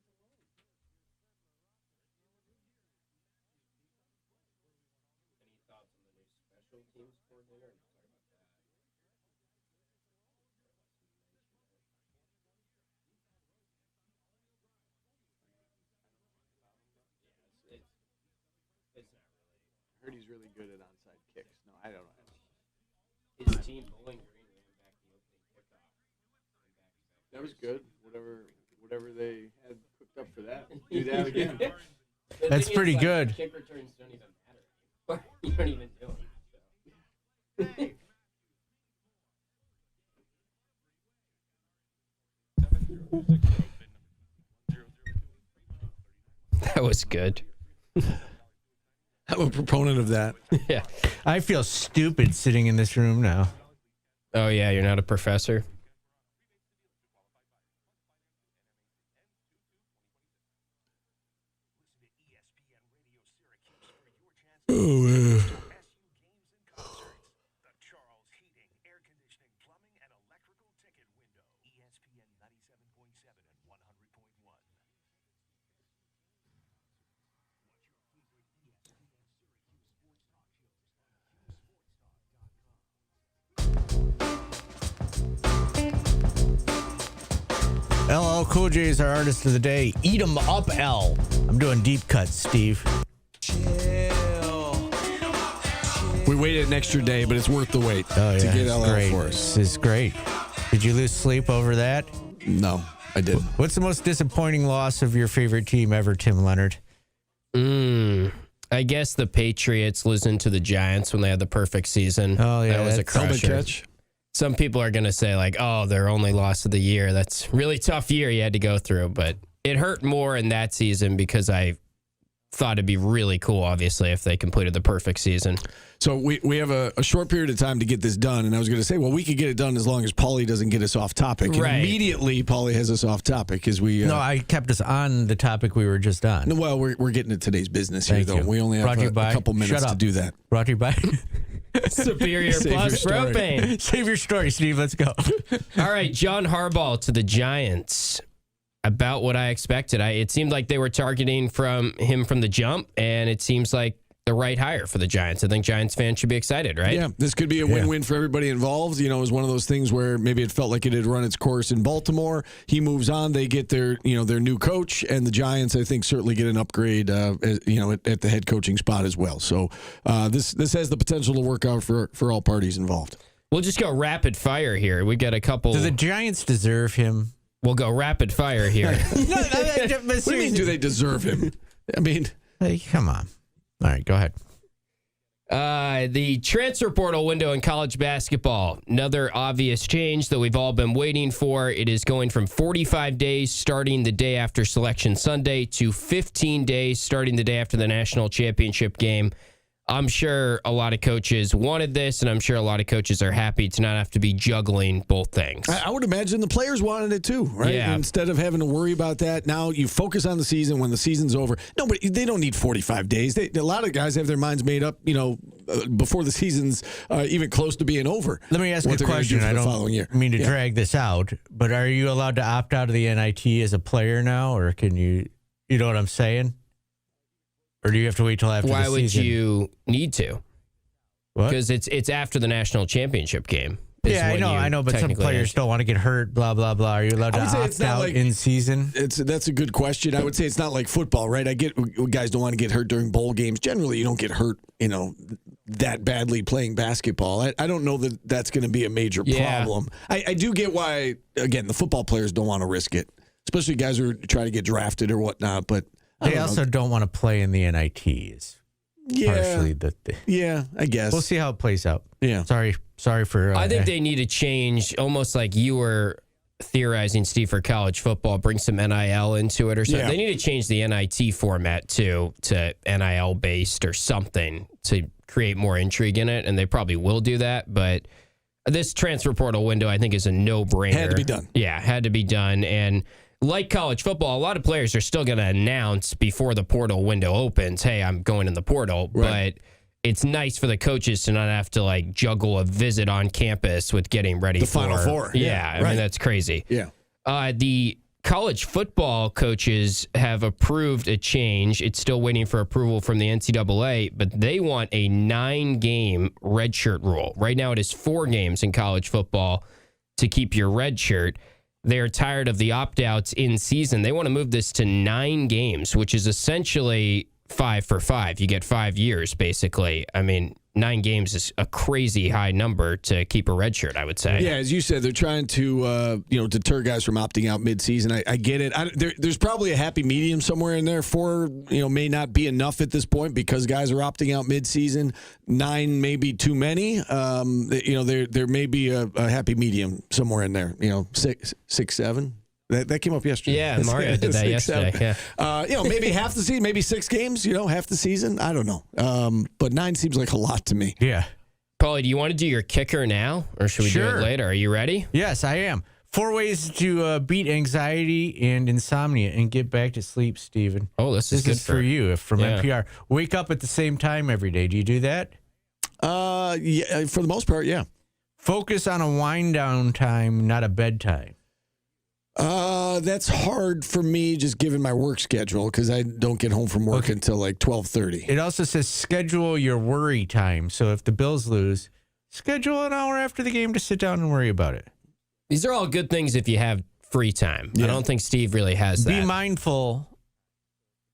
Any thoughts on the new special teams coordinator? I heard he's really good at onside kicks. No, I don't know. His team, Bowling Green, ran back the opening kickoff. That was good. Whatever they had cooked up for that. Do that again. That's pretty good. Kick returns don't even matter anymore. You don't even do it. That was good. I'm a proponent of that. Yeah. I feel stupid sitting in this room now. Oh, yeah, you're not a professor? Oh, LL Cool J is our artist of the day. Eat 'em up, L. I'm doing deep cuts, Steve. We waited an extra day, but it's worth the wait Oh, yeah, to get it's LL great. for us. This is great. Did you lose sleep over that? No, I didn't. What's the most disappointing loss of your favorite team ever, Tim Leonard? I guess the Patriots losing to the Giants when they had the perfect season. Oh, yeah. That was a crusher. catch. Some people are going to say, like, oh, their only loss of the year. That's a really tough year you had to go through. But it hurt more in that season because I thought it'd be really cool, obviously, if they completed the perfect season. So we have a short period of time to get this done. And I was going to say, well, we could get it done as long as Paulie doesn't get us off topic. Right. And immediately, Paulie has us off topic as we... No, I kept us on the topic we were just on. No, well, we're getting to today's business here, Thank though. you. We only have a couple minutes to do that. Brought to you by... Superior Save Plus your story. Propane. Save your story, Steve. Let's go. All right, John Harbaugh to the Giants. About what I expected. It seemed like they were targeting him from the jump, and it seems like the right hire for the Giants. I think Giants fans should be excited, right? Yeah, this could be a win-win for everybody involved. You know, it was one of those things where maybe it felt like it had run its course in Baltimore. He moves on. They get their new coach, and the Giants, I think, certainly get an upgrade, at the head coaching spot as well. So this has the potential to work out for all parties involved. We'll just go rapid fire here. We got a couple. Do the Giants deserve him? We'll go rapid fire here. What do you mean, do they deserve him? I mean, Hey, come on. All right, go ahead. The transfer portal window in college basketball. Another obvious change that we've all been waiting for. It is going from 45 days starting the day after Selection Sunday to 15 days starting the day after the national championship game. I'm sure a lot of coaches wanted this, and I'm sure a lot of coaches are happy to not have to be juggling both things. I would imagine the players wanted it too, right? Yeah. Instead of having to worry about that, now you focus on the season when the season's over. No, but they don't need 45 days. A lot of guys have their minds made up, before the season's even close to being over. Let me ask you a question. I don't mean to drag this out, but are you allowed to opt out of the NIT as a player now, or can you know what I'm saying? Or do you have to wait till after the season? Why would you need to? What? Because it's after the national championship game. Yeah, I know, but some players don't want to get hurt, blah, blah, blah. Are you allowed to opt out in season? That's a good question. I would say it's not like football, right? I get guys don't want to get hurt during bowl games. Generally, you don't get hurt, that badly playing basketball. I don't know that that's going to be a major problem. I do get why, again, the football players don't want to risk it, especially guys who are trying to get drafted or whatnot, but they also don't want to play in the NITs. Partially yeah, I guess. We'll see how it plays out. Yeah. Sorry for... I think they need to change, almost like you were theorizing, Steve, for college football, bring some NIL into it or something. Yeah. They need to change the NIT format to NIL-based or something to create more intrigue in it, and they probably will do that, but this transfer portal window, I think, is a no-brainer. Had to be done. Yeah, had to be done, and... Like college football, a lot of players are still going to announce before the portal window opens, hey, I'm going in the portal. Right. But it's nice for the coaches to not have to juggle a visit on campus with getting ready for the Final Four. Yeah, I mean, that's crazy. Yeah. The college football coaches have approved a change. It's still waiting for approval from the NCAA, but they want a 9-game redshirt rule. Right now it is 4 games in college football to keep your redshirt. They're tired of the opt-outs in season. They want to move this to 9 games, which is essentially 5 for 5. You get 5 years, basically. I mean, 9 games is a crazy high number to keep a red shirt, I would say. Yeah, as you said, they're trying to deter guys from opting out mid-season. I get it. There's probably a happy medium somewhere in there. 4 may not be enough at this point because guys are opting out mid-season. 9 may be too many. There may be a happy medium somewhere in there. 6, 7. That came up yesterday. Yeah, Mario did that yesterday. Yeah. Maybe half the season, maybe 6 games, half the season. I don't know. But 9 seems like a lot to me. Yeah. Paulie, do you want to do your kicker now, or should we do it later? Are you ready? Yes, I am. 4 ways to beat anxiety and insomnia and get back to sleep, Steven. Oh, this is good for you from NPR. Wake up at the same time every day. Do you do that? Yeah, for the most part, yeah. Focus on a wind down time, not a bedtime. That's hard for me just given my work schedule because I don't get home from work until 12:30. It also says schedule your worry time. So if the Bills lose, schedule an hour after the game to sit down and worry about it. These are all good things if you have free time. Yeah. I don't think Steve really has that. Be mindful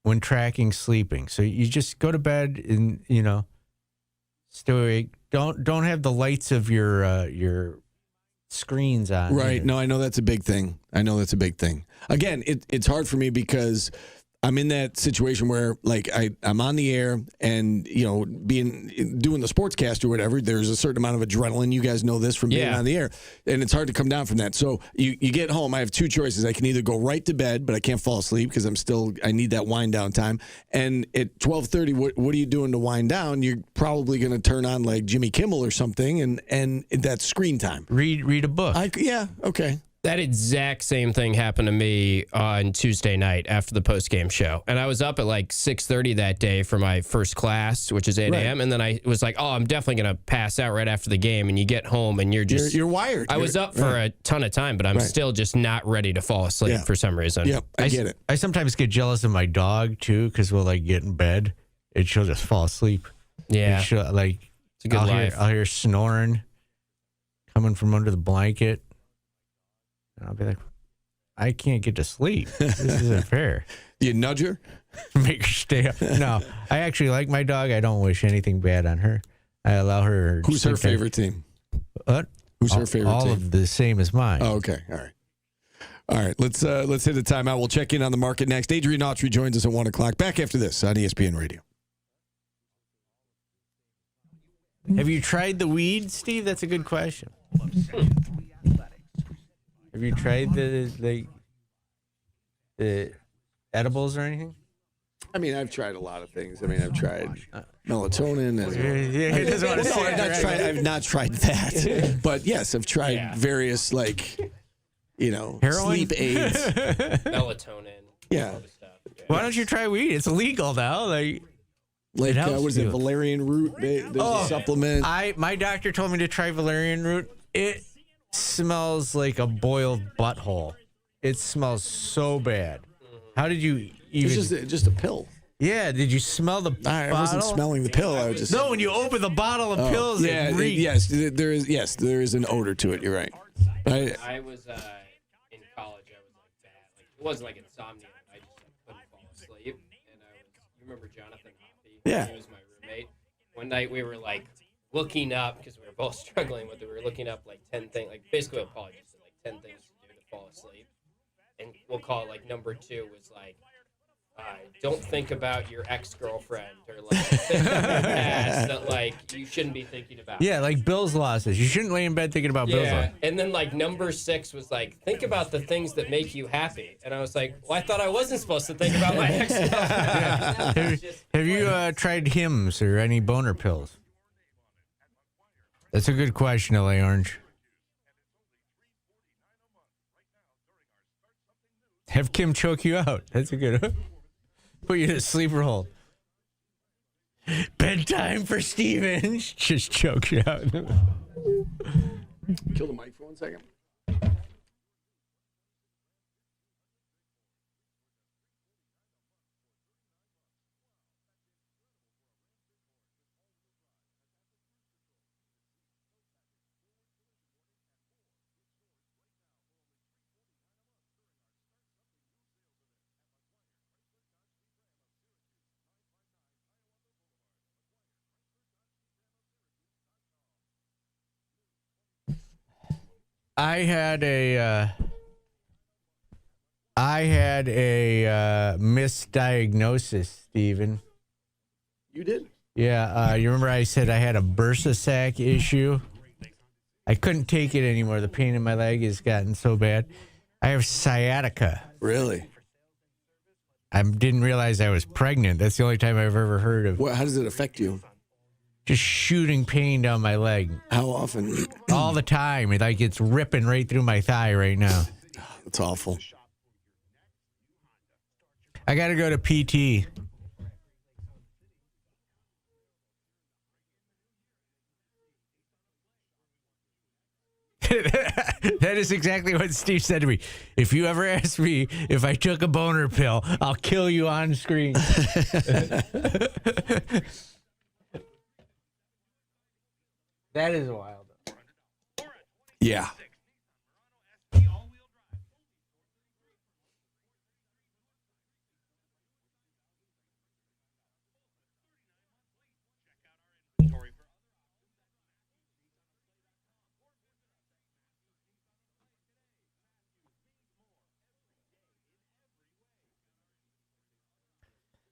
when tracking sleeping. So you just go to bed and, stay awake. Don't have the lights of your screens on. Right. No, I know that's a big thing. Again, it's hard for me because I'm in that situation where I'm on the air and doing the sportscast or whatever. There's a certain amount of adrenaline. You guys know this from being on the air, and it's hard to come down from that. So you get home. I have 2 choices. I can either go right to bed, but I can't fall asleep because I need that wind down time. And at 12:30, what are you doing to wind down? You're probably going to turn on Jimmy Kimmel or something, and that's screen time. Read a book. Okay. That exact same thing happened to me on Tuesday night after the postgame show. And I was up at 6:30 that day for my first class, which is 8 a.m. And then I was like, I'm definitely going to pass out right after the game. And you get home and you're wired. I was up for a ton of time, but I'm still just not ready to fall asleep for some reason. Yep, I get it. I sometimes get jealous of my dog, too, because we'll get in bed and she'll just fall asleep. Yeah. It's a good life. I'll hear snoring coming from under the blanket. And I'll be like, I can't get to sleep. This isn't fair. You nudge her? Make her stay up. No, I actually like my dog. I don't wish anything bad on her. I allow her. Who's her favorite team? What? Who's her favorite team? All of the same as mine. Oh, okay. All right. Let's hit a timeout. We'll check in on the market next. Adrian Autry joins us at 1 o'clock. Back after this on ESPN Radio. Have you tried the weed, Steve? That's a good question. Have you tried the edibles or anything? I mean, I've tried a lot of things. I mean, I've tried melatonin. He doesn't want to say it. I've not tried that. But yes, I've tried various, heroin? Sleep aids. Melatonin. Yeah. All this stuff. Why don't you try weed? It's illegal now. Like what is it? Valerian root. There's a supplement. My doctor told me to try valerian root. It smells like a boiled butthole. It smells so bad. How did you even? It's just a pill. Yeah. Did you smell the bottle? I wasn't smelling the pill. I was just. No, when you open the bottle of pills, yeah, there is an odor to it. You're right. I was in college. I was like bad. Like it wasn't like insomnia. I just couldn't fall asleep. And you remember Jonathan Hoppy? Yeah. He was my roommate. One night we were like looking up because we were both struggling with it. We were looking up like 10 things, like basically what Paul just said, like 10 things to do to fall asleep. And we'll call it like number 2 was like, don't think about your ex-girlfriend or like think about your past that like you shouldn't be thinking about. Yeah, like Bill's losses. You shouldn't lay in bed thinking about Bill's losses. And then like number 6 was like, think about the things that make you happy. And I was like, well, I thought I wasn't supposed to think about my ex-girlfriend. Have you tried Hims or any boner pills? That's a good question, LA Orange. Have Kim choke you out. That's a good one. Put you in a sleeper hold. Bedtime for Stevens. Just choke you out. Kill the mic for 1 second. I had a misdiagnosis, Steven. You did? Yeah. You remember I said I had a bursa sac issue? I couldn't take it anymore. The pain in my leg has gotten so bad. I have sciatica. Really? I didn't realize I was pregnant. That's the only time I've ever heard of. How does it affect you? Just shooting pain down my leg. How often? All the time. It's ripping right through my thigh right now. That's awful. I got to go to PT. That is exactly what Steve said to me. If you ever ask me if I took a boner pill, I'll kill you on screen. That is wild. Yeah.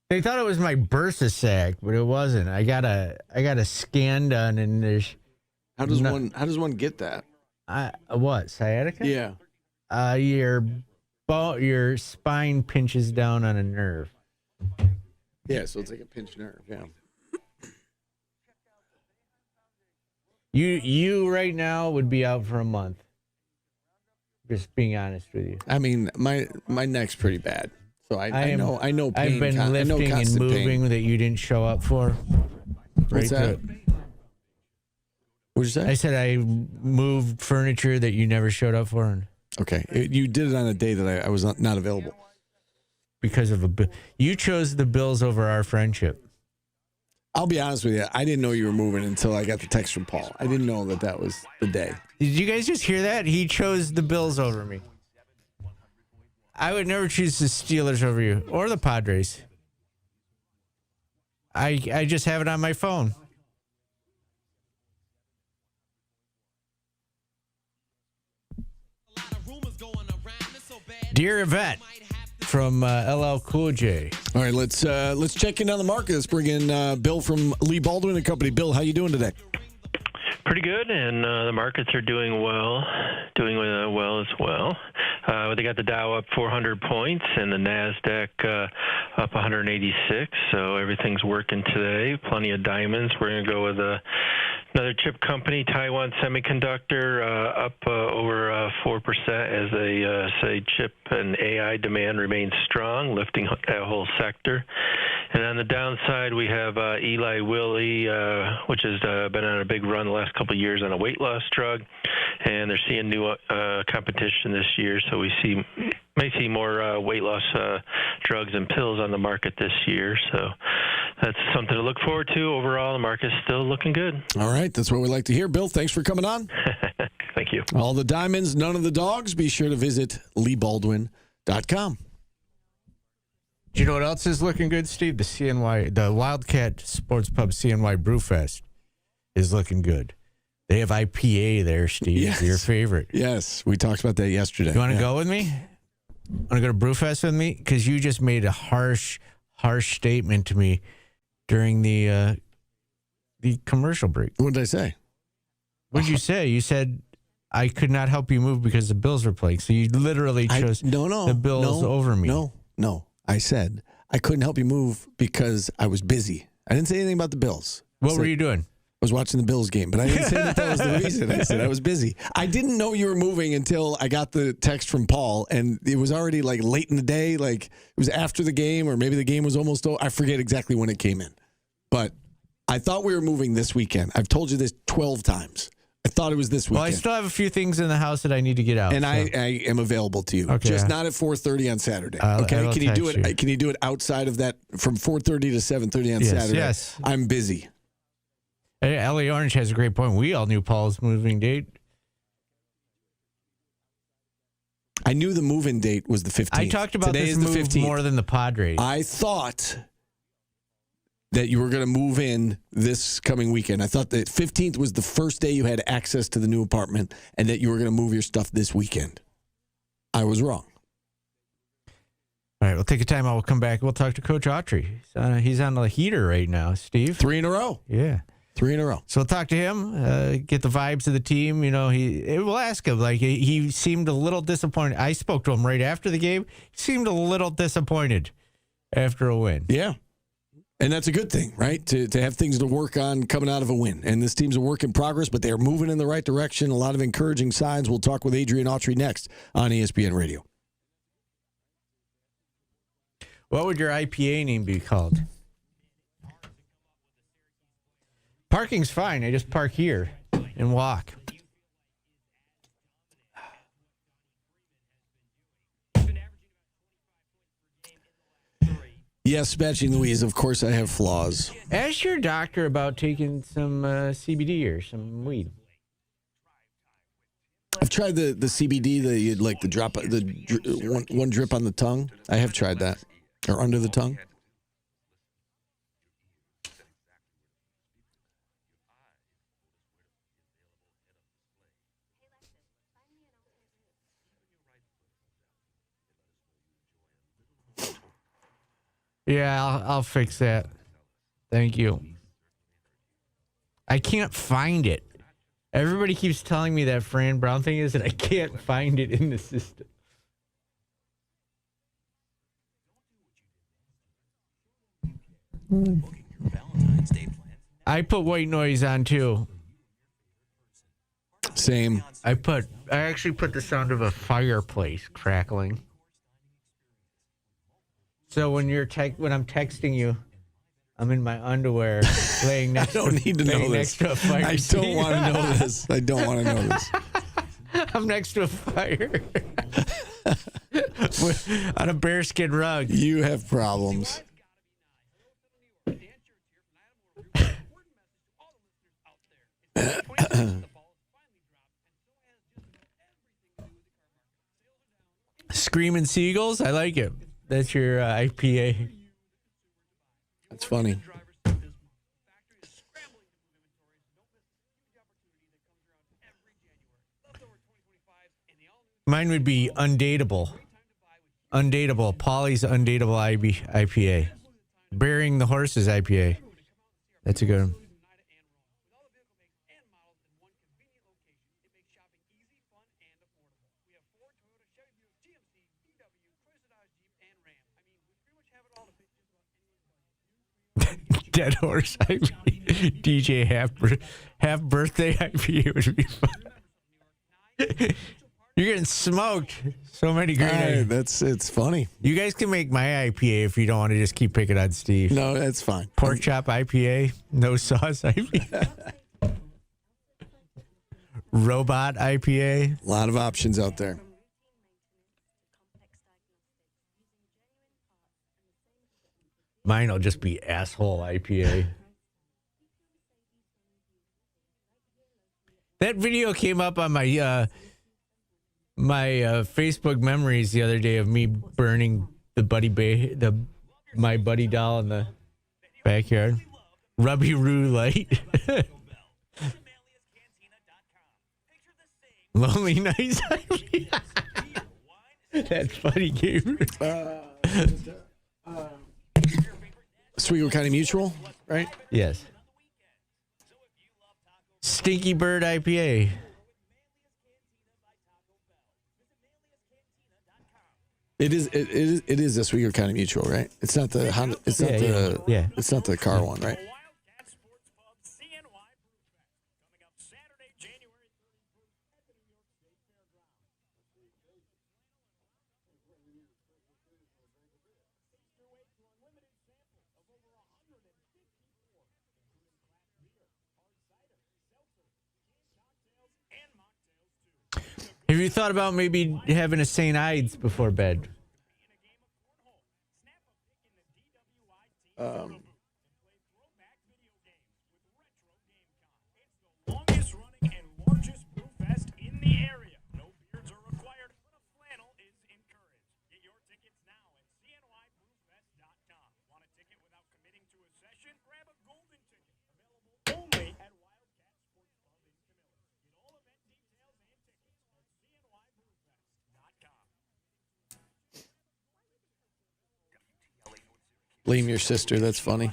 They thought it was my bursa sac, but it wasn't. I got a scan done, and there's. How does one get that? What, sciatica? Yeah. Your spine pinches down on a nerve. Yeah, so it's like a pinched nerve. Yeah. You right now would be out for a month. Just being honest with you. I mean, my neck's pretty bad, so I know pain. I've been lifting and moving that you didn't show up for. What's that? What'd you say? I said I moved furniture that you never showed up for. Okay. You did it on a day that I was not available. Because of a bill. You chose the Bills over our friendship. I'll be honest with you. I didn't know you were moving until I got the text from Paul. I didn't know that was the day. Did you guys just hear that? He chose the Bills over me. I would never choose the Steelers over you or the Padres. I just have it on my phone. Dear Yvette from LL Cool J. All right, let's check in on the market. Let's bring in Bill from Lee Baldwin and Company. Bill, how you doing today? Pretty good, and the markets are doing well as well. They got the Dow up 400 points and the NASDAQ up 186, so everything's working today. Plenty of diamonds. We're going to go with another chip company, Taiwan Semiconductor, up over 4% as they say chip and AI demand remains strong, lifting that whole sector. And on the downside, we have Eli Lilly, which has been on a big run the last couple of years on a weight loss drug, and they're seeing new competition this year, so we may see more weight loss drugs and pills on the market this year. So that's something to look forward to. Overall, the market's still looking good. All right, that's what we like to hear. Bill, thanks for coming on. Thank you. All the diamonds, none of the dogs. Be sure to visit LeeBaldwin.com. Do you know what else is looking good, Steve? The Wildcat Sports Pub CNY Brewfest is looking good. They have IPA there, Steve. Yes. Your favorite. Yes, we talked about that yesterday. You want to go with me? Want to go to Brewfest with me? Because you just made a harsh statement to me during the commercial break. What did I say? What did you say? You said I could not help you move because the Bills were playing. So you literally chose the Bills over me. No. I said I couldn't help you move because I was busy. I didn't say anything about the Bills. What were you doing? I was watching the Bills game, but I didn't say that was the reason. I said I was busy. I didn't know you were moving until I got the text from Paul, and it was already like late in the day. Like it was after the game, or maybe the game was almost over. I forget exactly when it came in. But I thought we were moving this weekend. I've told you this 12 times. I thought it was this weekend. Well, I still have a few things in the house that I need to get out. And so. I am available to you. Okay. Just not at 4:30 on Saturday. Okay. Can you do it? You. Can you do it outside of that from 4:30 to 7:30 on Saturday? Yes. I'm busy. Hey, Ellie Orange has a great point. We all knew Paul's moving date. I knew the move-in date was the 15th. I talked about Today this is the move 15th. more than the Padres. I thought that you were going to move in this coming weekend. I thought that 15th was the first day you had access to the new apartment and that you were going to move your stuff this weekend. I was wrong. All right, we'll take a time out. We'll come back. We'll talk to Coach Autry. He's on the heater right now, Steve. 3 in a row. Yeah. 3 in a row. So we'll talk to him, get the vibes of the team. You know, we'll ask him. Like, he seemed a little disappointed. I spoke to him right after the game. He seemed a little disappointed after a win. Yeah. And that's a good thing, right? To have things to work on coming out of a win. And this team's a work in progress, but they're moving in the right direction. A lot of encouraging signs. We'll talk with Adrian Autry next on ESPN Radio. What would your IPA name be called? Parking's fine. I just park here and walk. Yes, Batchy Louise, of course I have flaws. Ask your doctor about taking some CBD or some weed. I've tried the CBD, the drop, one drip on the tongue. I have tried that. Or under the tongue. Yeah, I'll fix that. Thank you. I can't find it. Everybody keeps telling me that Fran Brown thing is, and I can't find it in the system. I put white noise on too. Same. I actually put the sound of a fireplace crackling. So when I'm texting you, I'm in my underwear laying next to a fire. I don't want to know this. I don't want to know this. I'm next to a fire on a bearskin rug. You have problems. Screaming Seagulls? I like it. That's your IPA. That's funny. Mine would be Undateable. Undateable. Polly's Undateable IPA. Burying the Horses IPA. That's a good one. Dead horse IPA. DJ half birthday IPA would be fun. You're getting smoked. So many great. It's funny. You guys can make my IPA if you don't want to just keep picking on Steve. No, that's fine. Pork chop IPA, no sauce IPA. Robot IPA. A lot of options out there. Mine will just be asshole IPA. That video came up on my my Facebook memories the other day of me burning my buddy doll in the backyard. Rubby Roo Light. Lonely Nights IPA. That's funny, Gamer. Oswego County Mutual, right? Yes. Stinky Bird IPA. It is Oswego County Mutual, right? It's not the Honda. It's not the. Yeah. It's not the car one, right? Have you thought about maybe having a St. Ides before bed? Blame your sister. That's funny.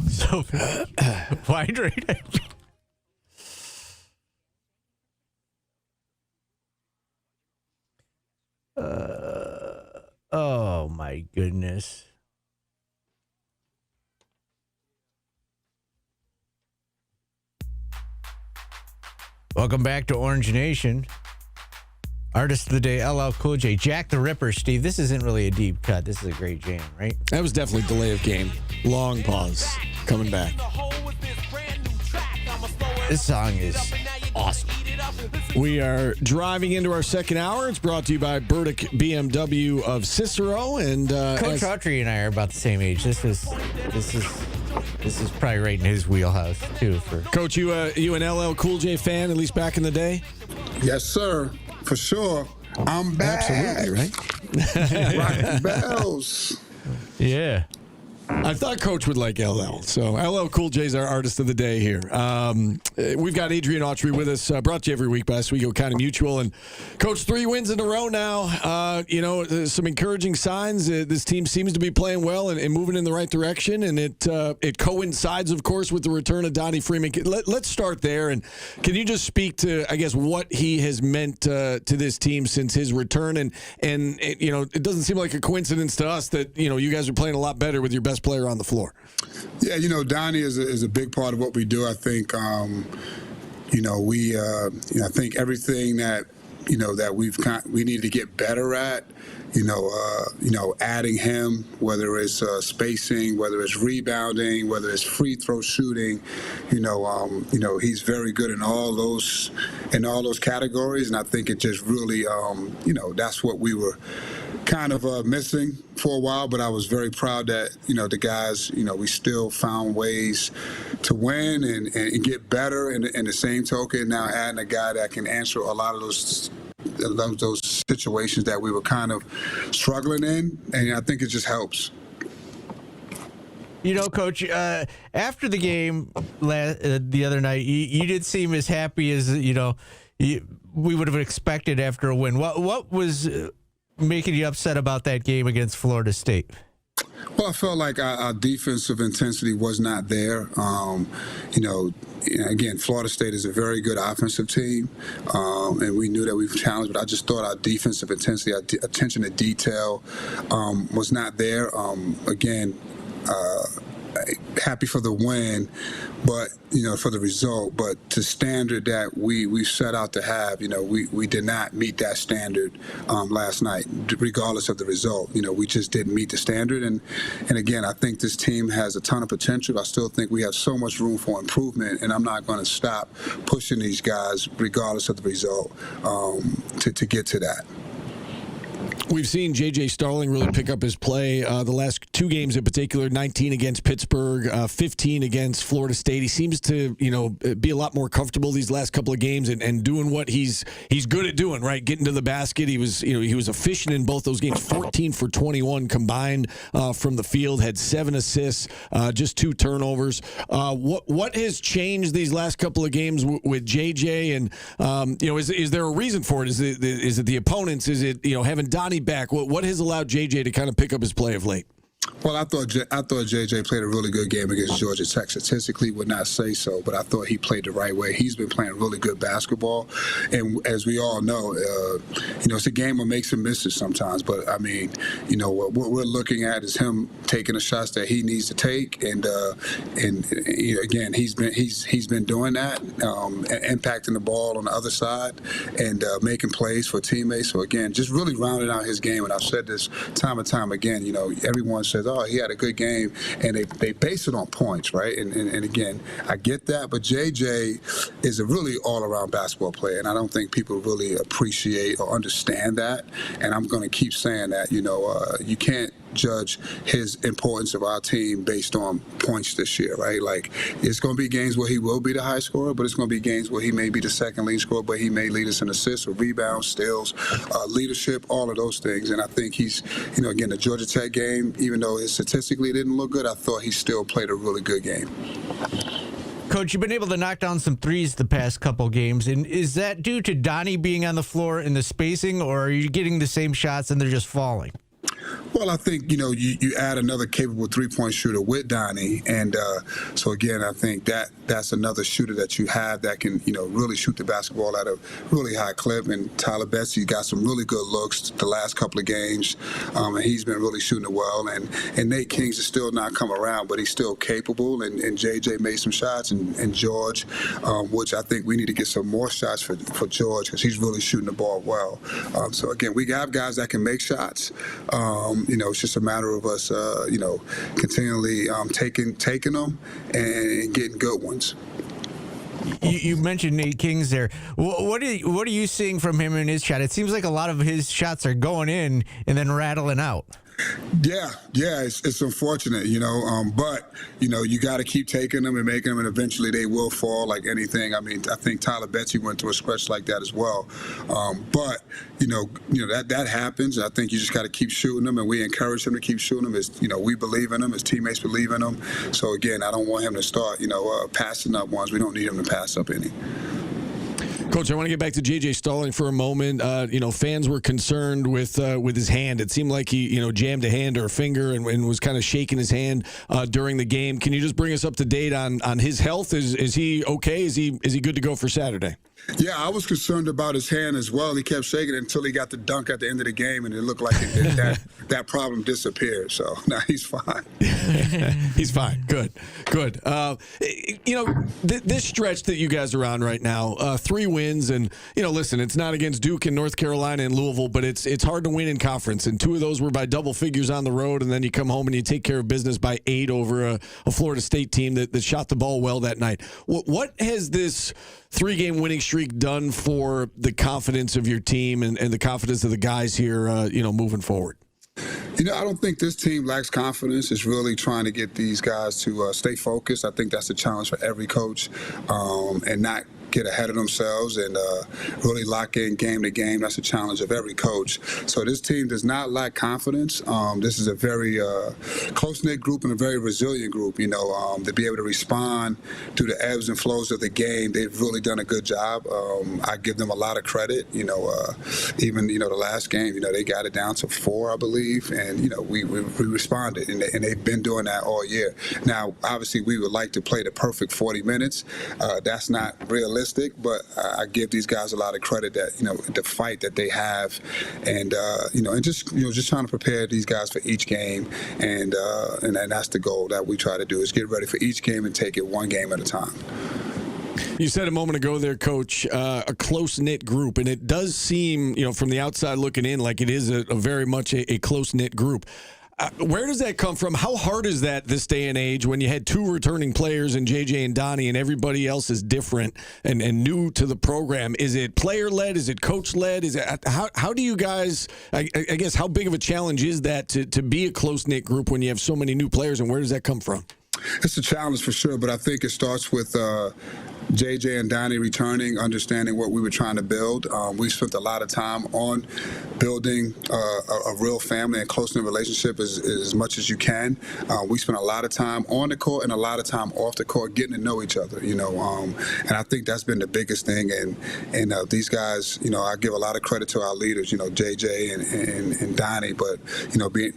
So, wide right. Oh my goodness. Welcome back to Orange Nation. Artist of the day, LL Cool J. Jack the Ripper, Steve. This isn't really a deep cut. This is a great jam, right? That was definitely delay of game. Long pause. Coming back. This song is awesome. We are driving into our second hour. It's brought to you by Burdick BMW of Cicero. And Coach Autry and I are about the same age. This is probably right in his wheelhouse, too. For Coach, you an LL Cool J fan, at least back in the day? Yes, sir. For sure. I'm back. Absolutely, right? Rocking bells. Yeah. I thought Coach would like LL. So LL Cool J is our artist of the day here. We've got Adrian Autry with us, brought to you every week by Oswego County Mutual. And Coach, 3 wins in a row now. Some encouraging signs. This team seems to be playing well and moving in the right direction. And it coincides, of course, with the return of Donnie Freeman. Let's start there. And can you just speak to, I guess, what he has meant to this team since his return? And it doesn't seem like a coincidence to us that, you guys are playing a lot better with your best player on the floor. Yeah, Donnie is a big part of what we do. I think, I think everything that, that we need to get better at, adding him, whether it's spacing, whether it's rebounding, whether it's free throw shooting, he's very good in all those categories. And I think it just really, that's what we were kind of missing for a while, but I was very proud that, the guys, we still found ways to win and get better. And the same token, now adding a guy that can answer a lot of those situations that we were kind of struggling in. And I think it just helps. Coach, after the game the other night, you did seem as happy as, we would have expected after a win. What was making you upset about that game against Florida State? Well, I felt like our defensive intensity was not there. Again, Florida State is a very good offensive team, and we knew that we were challenged, but I just thought our defensive intensity, our attention to detail was not there. Happy for the win, but for the result. But the standard that we set out to have, we did not meet that standard last night, regardless of the result. We just didn't meet the standard. And again, I think this team has a ton of potential. I still think we have so much room for improvement, and I'm not going to stop pushing these guys, regardless of the result, to get to that. We've seen J.J. Starling really pick up his play the last two games in particular, 19 against Pittsburgh, 15 against Florida State. He seems to, be a lot more comfortable these last couple of games and doing what he's good at doing, right? Getting to the basket. He was efficient in both those games, 14 for 21 combined from the field, had 7 assists, just 2 turnovers. What has changed these last couple of games with J.J.? And, is there a reason for it? Is it the opponents? Is it, having Donnie back? What has allowed JJ to kind of pick up his play of late? Well, I thought JJ played a really good game against Georgia Tech. Statistically, would not say so, but I thought he played the right way. He's been playing really good basketball, and as we all know, it's a game of makes and misses sometimes. But I mean, what we're looking at is him taking the shots that he needs to take, and again, he's been doing that, impacting the ball on the other side, and making plays for teammates. So again, just really rounding out his game. And I've said this time and time again. Everyone says, "Oh, he had a good game," and they base it on points, right? And again, I get that, but JJ is a really all-around basketball player, and I don't think people really appreciate or understand that. And I'm going to keep saying that. You can't judge his importance of our team based on points this year, right? Like, it's going to be games where he will be the high scorer, but it's going to be games where he may be the second lead scorer, but he may lead us in assists or rebounds, steals, leadership, all of those things. And I think he's, again, the Georgia Tech game, even though it statistically didn't look good, I thought he still played a really good game. Coach, you've been able to knock down some threes the past couple games, and is that due to Donnie being on the floor and the spacing, or are you getting the same shots and they're just falling? Well, I think, you add another capable three-point shooter with Donnie. And so, again, I think that's another shooter that you have that can, really shoot the basketball at a really high clip. And Tyler Betsy got some really good looks the last couple of games, and he's been really shooting it well. And Nate Kings is still not come around, but he's still capable. And JJ made some shots, and George, which I think we need to get some more shots for George because he's really shooting the ball well. So, again, we have guys that can make shots. It's just a matter of us, continually taking them and getting good ones. You mentioned Nate Kings there. What are you seeing from him in his shot? It seems like a lot of his shots are going in and then rattling out. Yeah, it's unfortunate, but, you got to keep taking them and making them, and eventually they will fall like anything. I mean, I think Tyler Betsy went through a stretch like that as well. But, that happens. I think you just got to keep shooting them, and we encourage him to keep shooting them. We believe in him. His teammates believe in him. So, again, I don't want him to start, passing up ones. We don't need him to pass up any. Coach, I want to get back to J.J. Starling for a moment. Fans were concerned with his hand. It seemed like he, jammed a hand or a finger and was kind of shaking his hand during the game. Can you just bring us up to date on his health? Is he okay? Is he good to go for Saturday? Yeah, I was concerned about his hand as well. He kept shaking it until he got the dunk at the end of the game, and it looked like that problem disappeared. So now he's fine. He's fine. Good. This stretch that you guys are on right now, 3 wins, and listen, it's not against Duke and North Carolina and Louisville, but it's hard to win in conference. And 2 of those were by double figures on the road, and then you come home and you take care of business by 8 over a Florida State team that shot the ball well that night. What has this 3-game winning streak done for the confidence of your team and the confidence of the guys here, moving forward? I don't think this team lacks confidence. It's really trying to get these guys to stay focused. I think that's a challenge for every coach, and not get ahead of themselves and really lock in game to game. That's a challenge of every coach. So this team does not lack confidence. This is a very close-knit group and a very resilient group. To be able to respond to the ebbs and flows of the game, they've really done a good job. I give them a lot of credit. Even the last game, they got it down to 4, I believe, and we responded, and they've been doing that all year. Now, obviously, we would like to play the perfect 40 minutes. That's not realistic, but I give these guys a lot of credit that the fight that they have, and just trying to prepare these guys for each game, and that's the goal that we try to do, is get ready for each game and take it one game at a time. You said a moment ago there, Coach, a close-knit group, and it does seem, from the outside looking in, like it is a very much a close-knit group. Where does that come from? How hard is that this day and age when you had 2 returning players in JJ and Donnie and everybody else is different and new to the program? Is it player-led? Is it coach-led? Is it how do you guys, I guess, how big of a challenge is that to be a close-knit group when you have so many new players, and where does that come from? It's a challenge for sure, but I think it starts with JJ and Donnie returning, understanding what we were trying to build. We spent a lot of time on building a real family and close-knit relationship as much as you can. We spent a lot of time on the court and a lot of time off the court getting to know each other, and I think that's been the biggest thing. And these guys, I give a lot of credit to our leaders, JJ and Donnie, but,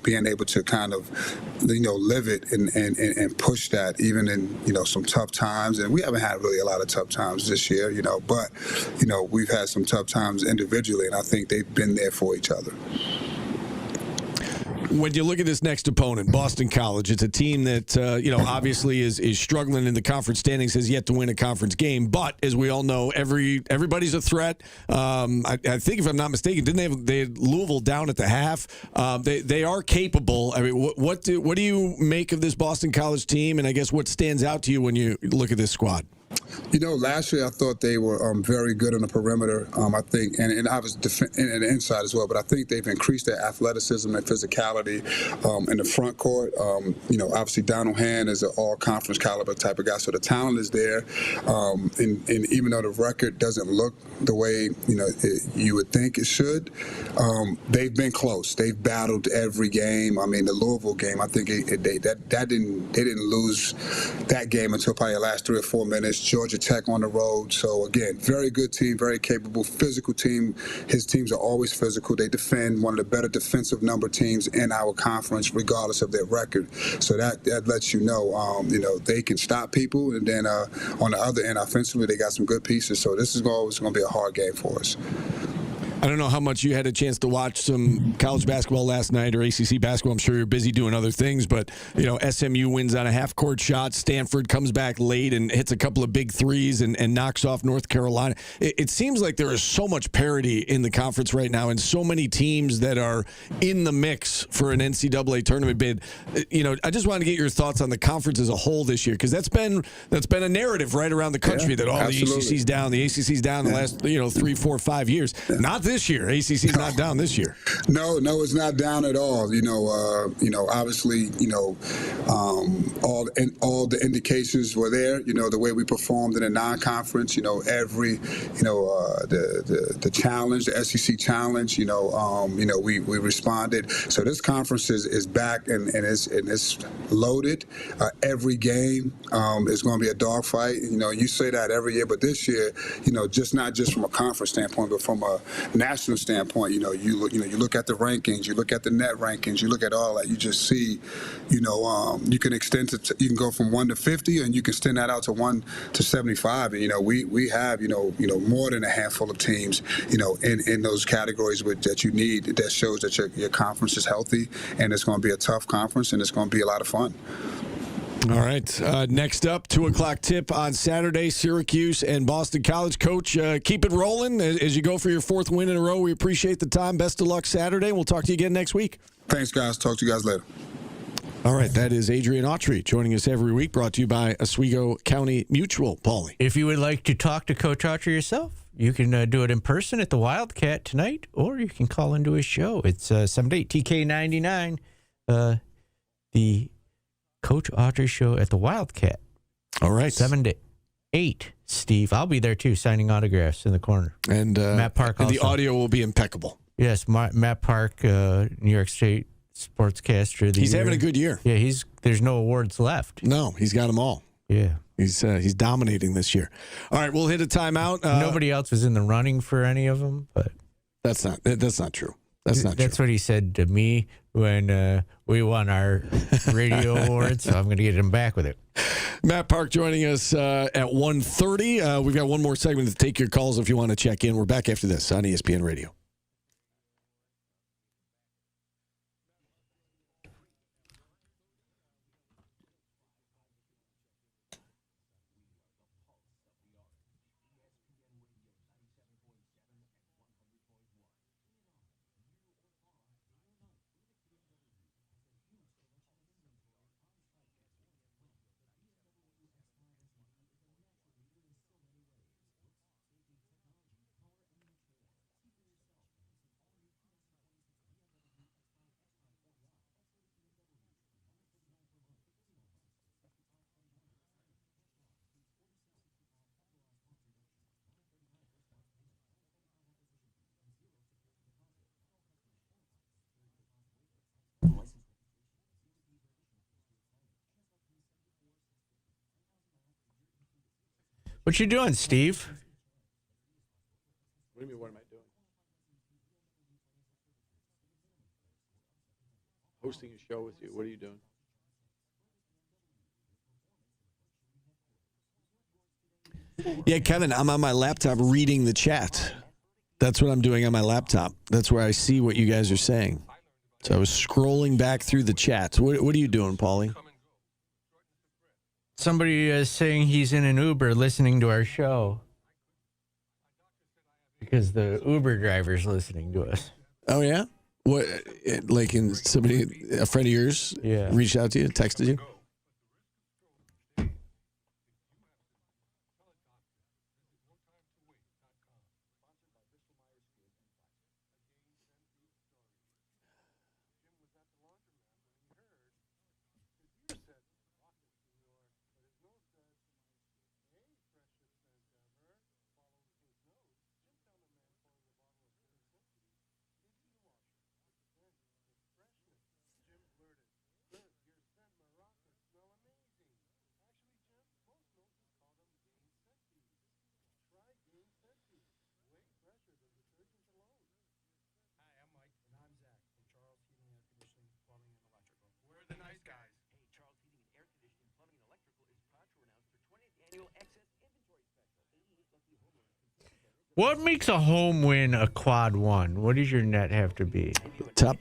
being able to kind of, live it and push that even in, some tough times. And we haven't had really a lot of tough times this year, but, we've had some tough times individually, and I think they've been there for each other. When you look at this next opponent, Boston College, it's a team that, obviously is struggling in the conference standings, has yet to win a conference game. But as we all know, everybody's a threat. I think, if I'm not mistaken, didn't they had Louisville down at the half? They are capable. I mean, what do you make of this Boston College team? And I guess what stands out to you when you look at this squad? Last year I thought they were very good on the perimeter. I think, and I was and the inside as well. But I think they've increased their athleticism and physicality in the front court. Obviously Donald Hand is an all-conference caliber type of guy, so the talent is there. And even though the record doesn't look the way you would think it should, they've been close. They've battled every game. I mean, the Louisville game, I think they didn't lose that game until probably the last 3 or 4 minutes. Georgia Tech on the road. So, again, very good team, very capable, physical team. His teams are always physical. They defend, one of the better defensive number teams in our conference, regardless of their record. So that lets you know, they can stop people. And then on the other end, offensively, they got some good pieces. So this is always going to be a hard game for us. I don't know how much you had a chance to watch some college basketball last night or ACC basketball. I'm sure you're busy doing other things, but SMU wins on a half-court shot. Stanford comes back late and hits a couple of big threes and knocks off North Carolina. It seems like there is so much parity in the conference right now and so many teams that are in the mix for an NCAA tournament bid. I just wanted to get your thoughts on the conference as a whole this year, because that's been a narrative right around the country that the ACC's down, the ACC's down the last 3, 4, 5 years. Not this year. ACC's not down this year. No, it's not down at all. Obviously, all the indications were there. The way we performed in a non-conference. Every, the challenge, the SEC challenge. We responded. So this conference is back and it's loaded. Every game is going to be a dogfight. You say that every year, but this year, not just from a conference standpoint, but from a national standpoint, you look at the rankings, you look at the net rankings, you look at all that, you just see, you can extend to, you can go from 1 to 50, and you can extend that out to 1 to 75. And we have more than a handful of teams, in those categories that you need. That shows that your conference is healthy, and it's going to be a tough conference, and it's going to be a lot of fun. All right. Next up, 2:00 tip on Saturday, Syracuse and Boston College. Coach, keep it rolling as you go for your 4th win in a row. We appreciate the time. Best of luck Saturday. We'll talk to you again next week. Thanks, guys. Talk to you guys later. All right. That is Adrian Autry joining us every week, brought to you by Oswego County Mutual. Paulie. If you would like to talk to Coach Autry yourself, you can do it in person at the Wildcat tonight, or you can call into his show. It's 7-8 TK99, the Coach Autry Show at the Wildcat. All right. 7 days. 8, Steve. I'll be there too, signing autographs in the corner. And Matt Park also. The audio will be impeccable. Yes, Matt Park, New York State Sportscaster of the He's year. having a good year. Yeah, there's no awards left. No, he's got them all. Yeah. He's dominating this year. All right, we'll hit a timeout. Nobody else was in the running for any of them, but that's not true. That's not true. That's what he said to me when we won our radio award, so I'm going to get him back with it. Matt Park joining us at 1:30. We've got one more segment to take your calls if you want to check in. We're back after this on ESPN Radio. What you doing, Steve? What do you mean, what am I doing? Hosting a show with you. What are you doing? Yeah, Kevin, I'm on my laptop reading the chat. That's what I'm doing on my laptop. That's where I see what you guys are saying. So I was scrolling back through the chat. What are you doing, Paulie? Somebody is saying he's in an Uber listening to our show because the Uber driver's listening to us. Oh, yeah? What? Like a friend of yours reached out to you, texted you? What makes a home win a quad one? What does your net have to be? Top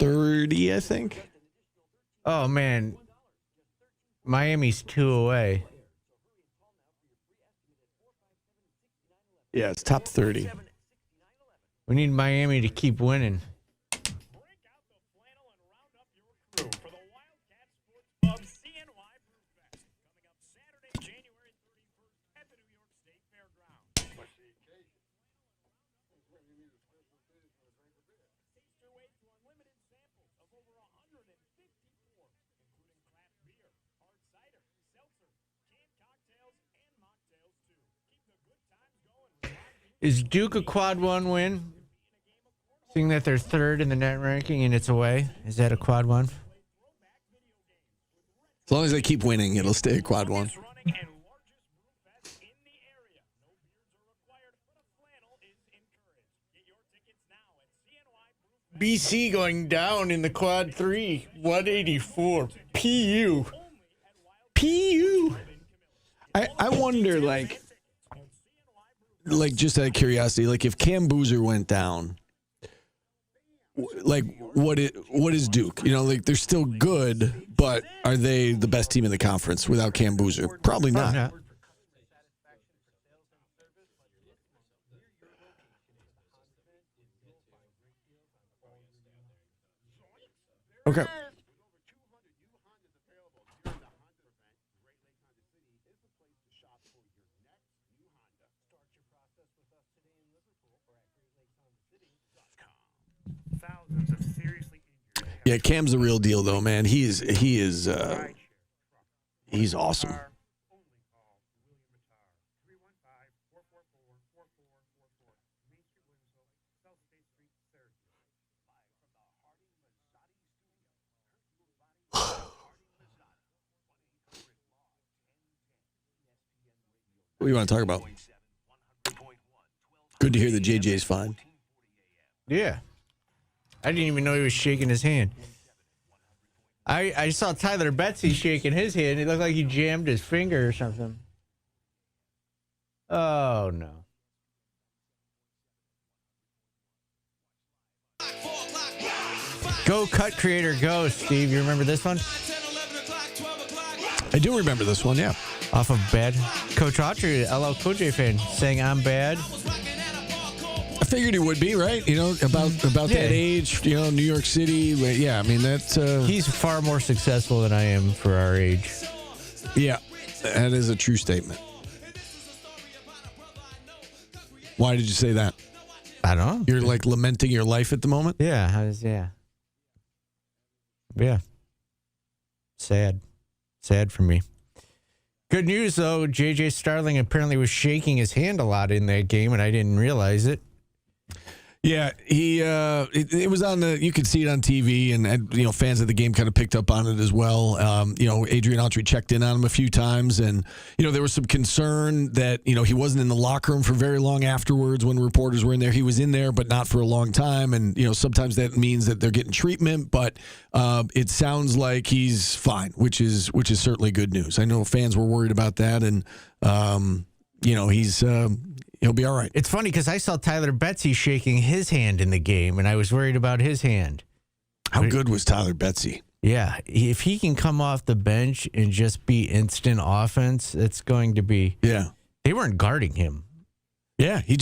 30, I think. Oh, man. Miami's 2 away. Yeah, it's top 30. We need Miami to keep winning. Is Duke a quad one win? Seeing that they're third in the net ranking and it's away, is that a quad one? As long as they keep winning, it'll stay a quad one. BC going down in the quad 3, 184. PU. I wonder, like just out of curiosity, like if Cam Boozer went down, like what is Duke? You know, like they're still good, but are they the best team in the conference without Cam Boozer? Probably not. Okay. Yeah, Cam's the real deal, though, man. He's awesome. What do you want to talk about? Good to hear that JJ's fine. Yeah. I didn't even know he was shaking his hand. I saw Tyler Betsy shaking his hand. It looked like he jammed his finger or something. Oh, no. Go Cut Creator Go, Steve. You remember this one? I do remember this one, yeah. Off of Bad. Coach Autry, LL Cool J fan, saying I'm bad. I figured he would be, right? You know, about that age, you know, New York City. Yeah, I mean, that's... He's far more successful than I am for our age. Yeah, that is a true statement. Why did you say that? I don't know. You're like lamenting your life at the moment? Yeah, Yeah. Sad. Sad for me. Good news, though. J.J. Starling apparently was shaking his hand a lot in that game, and I didn't realize it. Yeah, he it was on the, you could see it on TV, and you know, fans of the game kind of picked up on it as well. You know, Adrian Autry checked in on him a few times, and you know, there was some concern that, you know, he wasn't in the locker room for very long afterwards when reporters were in there. He was in there, but not for a long time, and you know, sometimes that means that they're getting treatment, but it sounds like he's fine, which is certainly good news. I know fans were worried about that, and you know, he'll be all right. It's funny because I saw Tyler Betsy shaking his hand in the game, and I was worried about his hand. How good was Tyler Betsy? Yeah. If he can come off the bench and just be instant offense, it's going to be... Yeah. They weren't guarding him. Yeah, he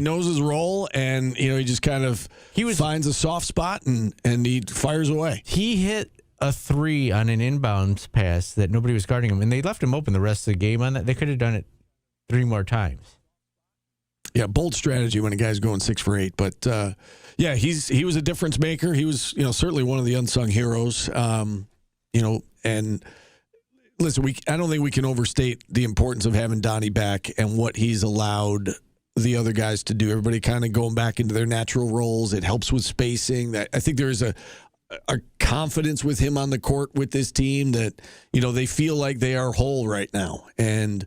knows his role, and you know, he just kind of finds a soft spot and he fires away. He hit a 3 on an inbounds pass that nobody was guarding him, and they left him open the rest of the game on that. They could have done it 3 more times. Yeah, bold strategy when a guy's going 6 for 8. But yeah, he was a difference maker. He was, you know, certainly one of the unsung heroes. You know, and listen, I don't think we can overstate the importance of having Donnie back and what he's allowed the other guys to do. Everybody kind of going back into their natural roles. It helps with spacing. I think there is a confidence with him on the court with this team that, you know, they feel like they are whole right now. And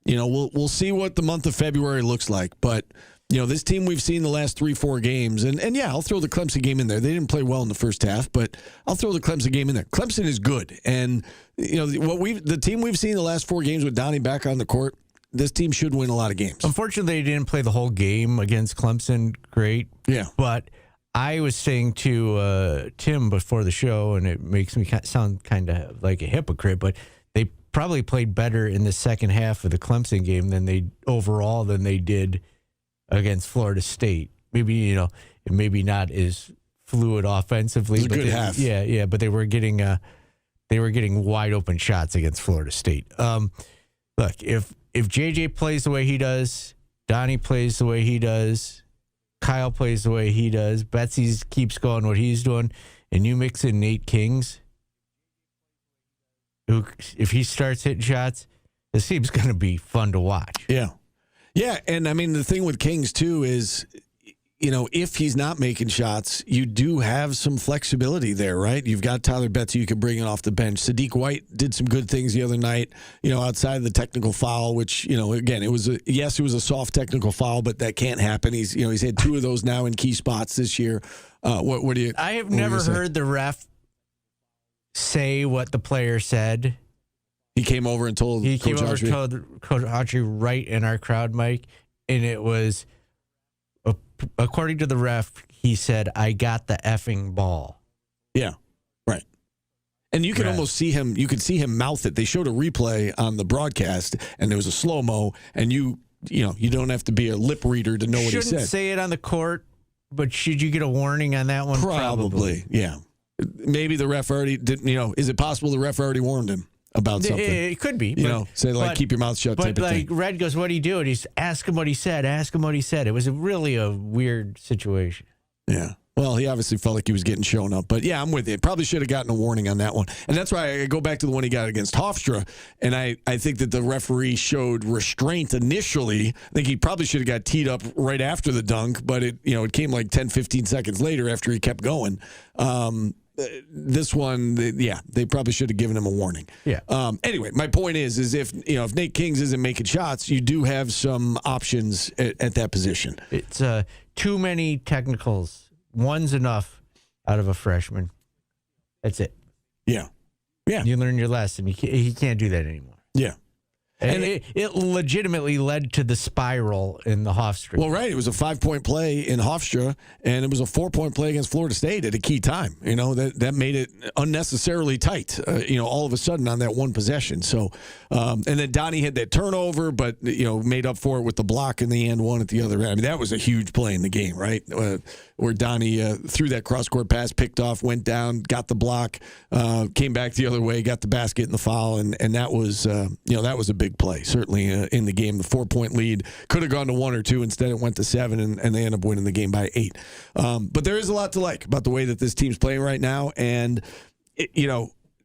you know, we'll see what the month of February looks like. But, you know, this team we've seen the last 3-4 games, and yeah, I'll throw the Clemson game in there. They didn't play well in the first half, but I'll throw the Clemson game in there. Clemson is good. And, you know, the team we've seen the last 4 games with Donnie back on the court, this team should win a lot of games. Unfortunately, they didn't play the whole game against Clemson great. Yeah. But I was saying to Tim before the show, and it makes me sound kind of like a hypocrite, but they probably played better in the second half of the Clemson game than they did against Florida State. Maybe, you know, maybe not as fluid offensively. It was a good half. Yeah, but they were getting wide open shots against Florida State. Look, if JJ plays the way he does, Donnie plays the way he does, Kyle plays the way he does, Betsy keeps going what he's doing, and you mix in Nate Kings, who, if he starts hitting shots, this team's going to be fun to watch. Yeah. Yeah, and I mean, the thing with Kings, too, is, you know, if he's not making shots, you do have some flexibility there, right? You've got Tyler Betsy you can bring in off the bench. Sadiq White did some good things the other night, you know, outside of the technical foul, which, you know, again, it was a soft technical foul, but that can't happen. He's had 2 of those now in key spots this year. What do you... I have never heard the ref say what the player said. He came over and told Coach Autry right in our crowd mic, and it was, according to the ref, he said, "I got the effing ball." Yeah, right. And you can almost see him. You could see him mouth it. They showed a replay on the broadcast, and there was a slow mo, and you don't have to be a lip reader to know what he said. Shouldn't say it on the court, but should you get a warning on that one? Probably. Yeah. Maybe the ref already did. You know, is it possible the ref already warned him about something? It could be. Say like, keep your mouth shut. But type of like thing. Red goes, "What do you do?" And he's ask him what he said. Ask him what he said. It was really a weird situation. Yeah. Well, he obviously felt like he was getting shown up. But, yeah, I'm with you. Probably should have gotten a warning on that one. And that's why I go back to the one he got against Hofstra, and I think that the referee showed restraint initially. I think he probably should have got teed up right after the dunk, but it came like 10, 15 seconds later after he kept going. This one, they probably should have given him a warning. Yeah. Anyway, my point is if Nate Kings isn't making shots, you do have some options at that position. It's too many technicals. One's enough out of a freshman. That's it. Yeah. Yeah. You learn your lesson. He can't do that anymore. Yeah. And it legitimately led to the spiral in the Hofstra. Well, right. It was a 5-point play in Hofstra, and it was a 4-point play against Florida State at a key time. That made it unnecessarily tight, all of a sudden on that one possession. So, and then Donnie had that turnover, but, made up for it with the block in the and one at the other end. I mean, that was a huge play in the game, right? Where Donnie threw that cross-court pass, picked off, went down, got the block, came back the other way, got the basket and the foul, and that was, that was a big play, certainly in the game. The 4-point lead could have gone to 1 or 2. Instead, it went to 7, and they end up winning the game by 8. But there is a lot to like about the way that this team's playing right now. And,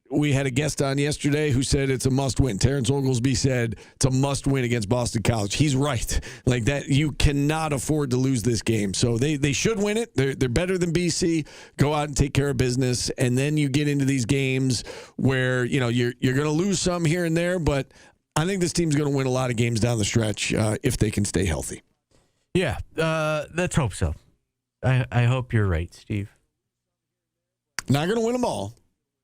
we had a guest on yesterday who said it's a must-win. Terrence Oglesby said it's a must-win against Boston College. He's right. Like that, you cannot afford to lose this game. So they should win it. They're better than BC. Go out and take care of business. And then you get into these games where, you're going to lose some here and there, but I think this team's going to win a lot of games down the stretch if they can stay healthy. Yeah, let's hope so. I hope you're right, Steve. Not going to win them all,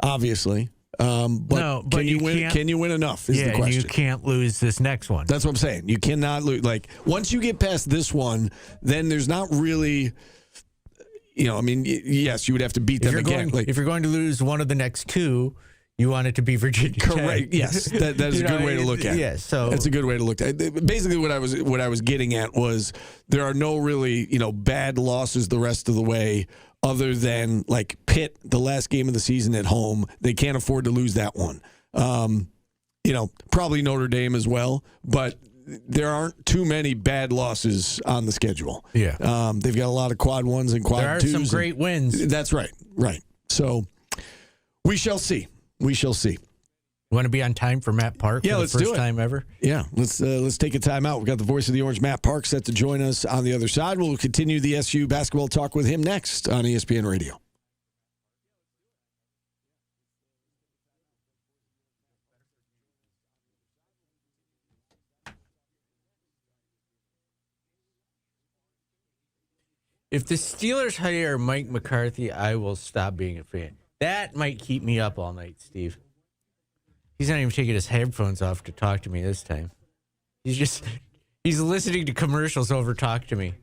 obviously. But can you win? Can you win enough? Is the question. You can't lose this next one. That's what I'm saying. You cannot lose. Like once you get past this one, then there's not really. Yes, you would have to beat them again. If you're going to lose one of the next two, you want it to be Virginia Tech. Correct. Yes, that is a good way to look at it. Yeah, so that's a good way to look at it. Basically, what I was getting at was there are no really bad losses the rest of the way, other than like Pitt, the last game of the season at home. They can't afford to lose that one. Probably Notre Dame as well, but there aren't too many bad losses on the schedule. Yeah, they've got a lot of quad ones and quad twos. There are some great wins. That's right. Right. So we shall see. We shall see. You want to be on time for Matt Park for the first time ever? Yeah, let's take a time out. We've got the voice of the Orange, Matt Park, set to join us on the other side. We'll continue the SU basketball talk with him next on ESPN Radio. If the Steelers hire Mike McCarthy, I will stop being a fan. That might keep me up all night, Steve. He's not even taking his headphones off to talk to me this time. He's listening to commercials over talk to me.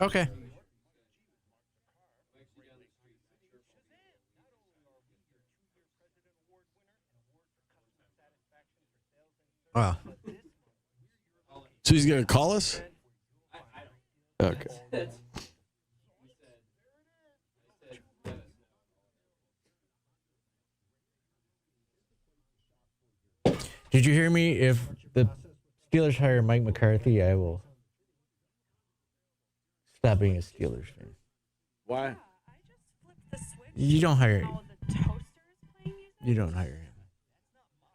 Okay. Wow. So he's going to call us? Okay. Did you hear me? If the Steelers hire Mike McCarthy, I will stop being a Steelers fan. Why? You don't hire him. You don't hire him.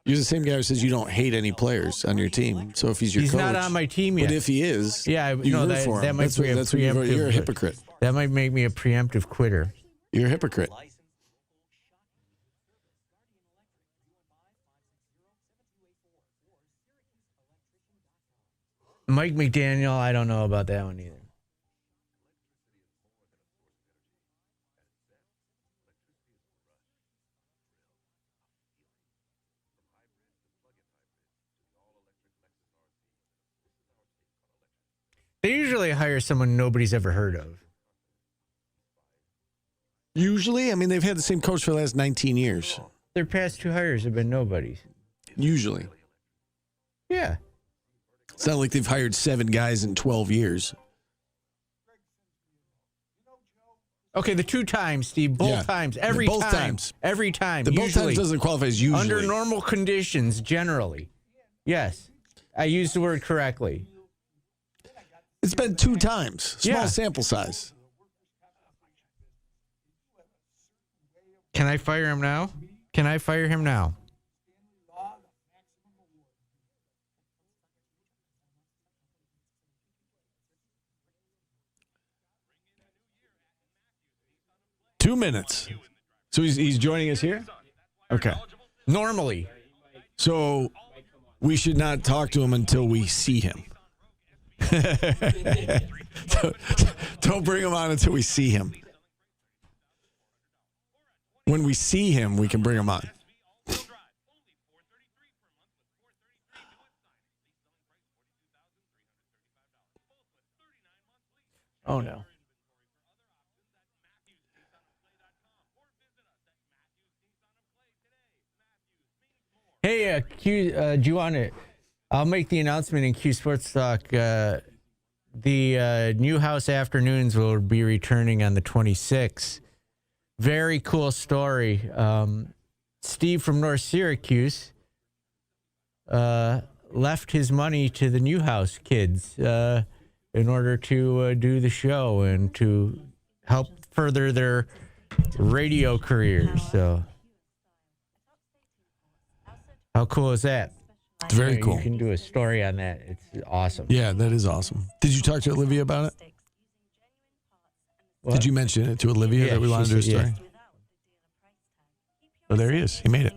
You're the same guy who says you don't hate any players on your team. So if he's your coach, he's not on my team yet. But if he is, yeah, you root for him. That might be a preemptive. You're a hypocrite. That might make me a preemptive quitter. You're a hypocrite. Mike McDaniel, I don't know about that one either. They usually hire someone nobody's ever heard of. Usually? I mean, they've had the same coach for the last 19 years. Their past two hires have been nobodies. Usually. Yeah. It's not like they've hired 7 guys in 12 years. Okay, the 2 times, Steve. Both times. Every both time. Times. Every time. The both times doesn't qualify as usually. Under normal conditions, generally. Yes. I used the word correctly. It's been 2 times. Small sample size. Can I fire him now? Can I fire him now? Two minutes. So he's joining us here? Okay. Normally. So we should not talk to him until we see him. Don't bring him on until we see him. When we see him, we can bring him on. Oh, no. Hey, Q, do you want to? I'll make the announcement in Q Sports Talk. The Newhouse Afternoons will be returning on the 26th. Very cool story. Steve from North Syracuse left his money to the Newhouse kids in order to do the show and to help further their radio careers. So, how cool is that? It's very cool. You can do a story on that. It's awesome. Yeah, that is awesome. Did you talk to Olivia about it? What? Did you mention it to Olivia that we wanted to do a story? Yeah. Oh, there he is. He made it.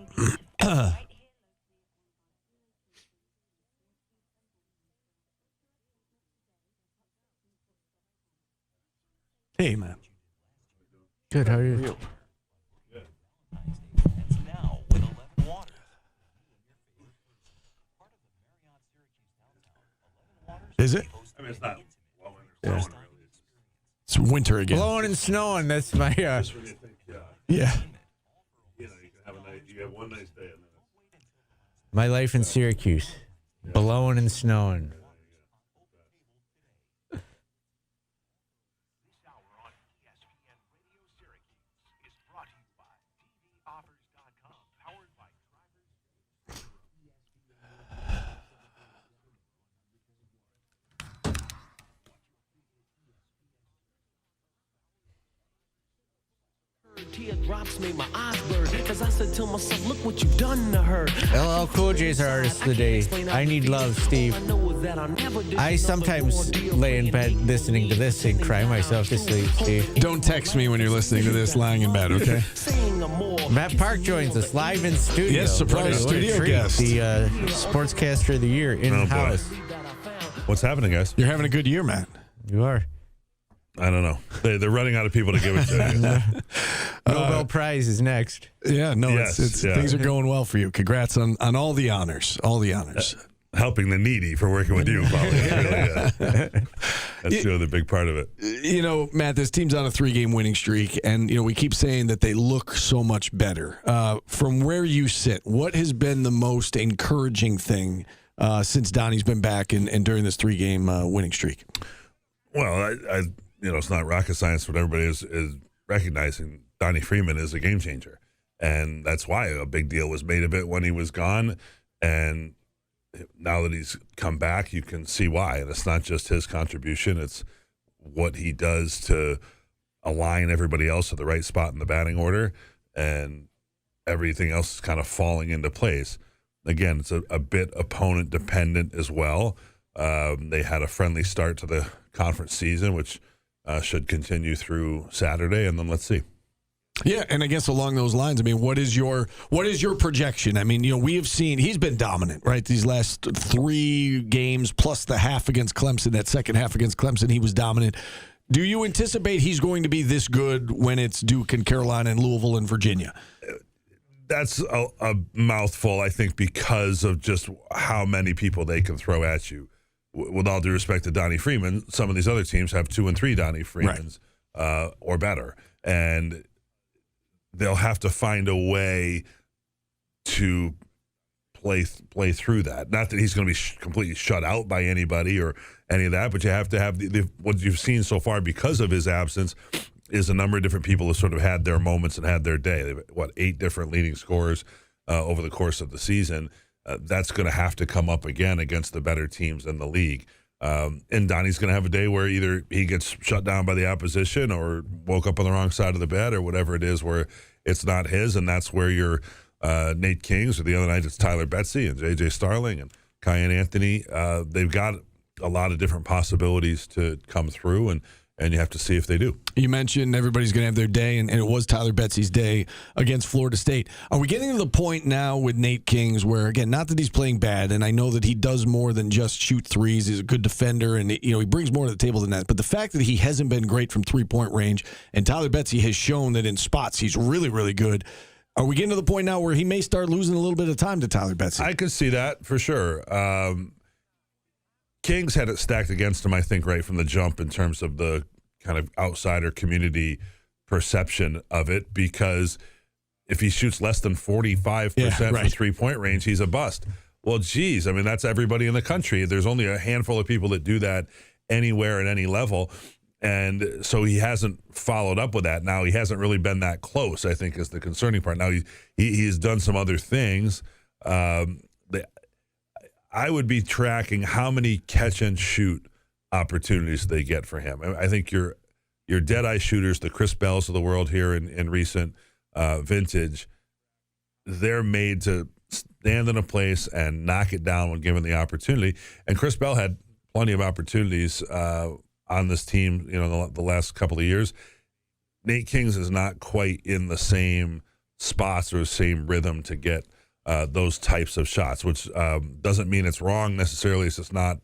Hey, man. Good. How are you? Is it? I mean, it's not blowing or Yeah. snowing, really. It's winter again. Blowing and snowing. That's my. Just when you think, Yeah. you know, you can have a night. You have one nice day, and then My life in Syracuse. Blowing and snowing. Teardrops made my eyes burn as I said to myself, look what you've done to her. LL Cool J's our artist of the day. I need love, Steve. I sometimes lay in bed listening to this and cry myself to sleep, Steve. Don't text me when you're listening to this lying in bed, okay? Matt Park joins us live in studio. Yes, surprise What a studio treat. guest. The Sportscaster of the Year in-house. what's happening, guys? You're having a good year, Matt. You are. I don't know. They're running out of people to give it to. Nobel Prize is next. Yeah, no, Yes, it's yeah. things are going well for you. Congrats on all the honors. All the honors. Helping the needy for working with you, probably. That's the other big part of it. You know, Matt, this team's on a 3-game winning streak, and, you know, we keep saying that they look so much better. From where you sit, what has been the most encouraging thing since Donnie's been back and during this 3-game winning streak? Well, I you know, it's not rocket science, but everybody is recognizing Donnie Freeman is a game changer. And that's why a big deal was made of it when he was gone. And now that he's come back, you can see why. And it's not just his contribution, it's what he does to align everybody else at the right spot in the batting order. And everything else is kind of falling into place. Again, it's a bit opponent dependent as well. They had a friendly start to the conference season, which should continue through Saturday, and then let's see. Yeah, and I guess along those lines, I mean, what is your projection? I mean, you know, we have seen he's been dominant, right? These last 3 games plus the half against Clemson, that second half against Clemson, he was dominant. Do you anticipate he's going to be this good when it's Duke and Carolina and Louisville and Virginia? That's a mouthful, I think, because of just how many people they can throw at you. With all due respect to Donnie Freeman, some of these other teams have 2 and 3 Donnie Freemans or better. And they'll have to find a way to play through that. Not that he's going to be completely shut out by anybody or any of that, but you have to have what you've seen so far because of his absence is a number of different people who sort of had their moments and had their day. They've 8 different leading scorers over the course of the season. That's going to have to come up again against the better teams in the league. And Donnie's going to have a day where either he gets shut down by the opposition or woke up on the wrong side of the bed or whatever it is where it's not his, and that's where your Nate Kings, or the other night it's Tyler Betsy and J.J. Starling and Kyan Anthony. They've got a lot of different possibilities to come through, and you have to see if they do. You mentioned everybody's going to have their day, and it was Tyler Betsy's day against Florida State. Are we getting to the point now with Nate Kings where, again, not that he's playing bad, and I know that he does more than just shoot threes. He's a good defender, and he brings more to the table than that. But the fact that he hasn't been great from three-point range, and Tyler Betsy has shown that in spots he's really, really good. Are we getting to the point now where he may start losing a little bit of time to Tyler Betsy? I could see that for sure. Kings had it stacked against him, I think, right from the jump in terms of the kind of outsider community perception of it, because if he shoots less than 45% from three-point range, he's a bust. Well, geez, I mean, that's everybody in the country. There's only a handful of people that do that anywhere at any level. And so he hasn't followed up with that. Now, he hasn't really been that close, I think, is the concerning part. Now, he's done some other things. I would be tracking how many catch-and-shoot opportunities they get for him. I think your dead-eye shooters, the Chris Bells of the world here in recent vintage, they're made to stand in a place and knock it down when given the opportunity. And Chris Bell had plenty of opportunities on this team, the last couple of years. Nate Kings is not quite in the same spots or the same rhythm to get those types of shots, which doesn't mean it's wrong necessarily. It's just not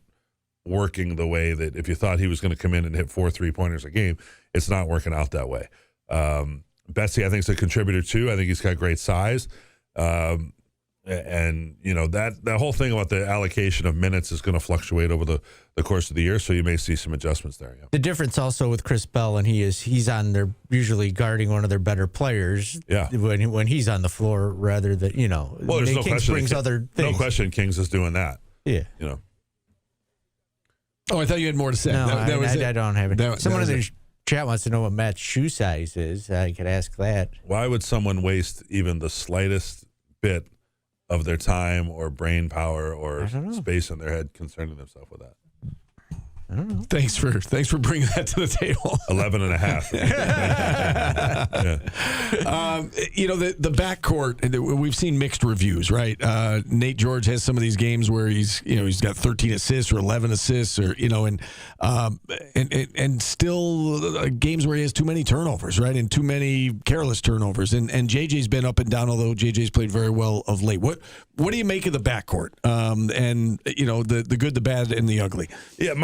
working the way that if you thought he was going to come in and hit 4 3-pointers a game, it's not working out that way. Betsy, I think, is a contributor too. I think he's got great size. And that whole thing about the allocation of minutes is going to fluctuate over the course of the year, so you may see some adjustments there. Yeah. The difference also with Chris Bell, and he's on there usually guarding one of their better players. Yeah. When he's on the floor, rather than well, there's Nate no Kings question. brings other things. No question, Kings is doing that. Yeah. Oh, I thought you had more to say. No, that was I don't have it. Someone in it. the chat wants to know what Matt's shoe size is. I could ask that. Why would someone waste even the slightest bit of their time or brain power or space in their head concerning themselves with that? I don't know. Thanks for bringing that to the table. 11 and a half. Yeah. The backcourt, we've seen mixed reviews, right? Nate George has some of these games where he's got 13 assists or 11 assists, or and still games where he has too many turnovers, right, and too many careless turnovers. And JJ's been up and down, although JJ's played very well of late. What do you make of the backcourt? And the good, the bad, and the ugly. Yeah,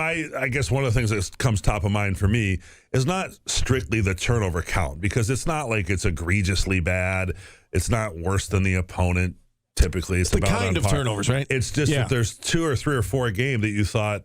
I guess one of the things that comes top of mind for me is not strictly the turnover count, because it's not like it's egregiously bad. It's not worse than the opponent. Typically, it's the kind of turnovers, right? It's just that there's 2 or 3 or 4 a game that you thought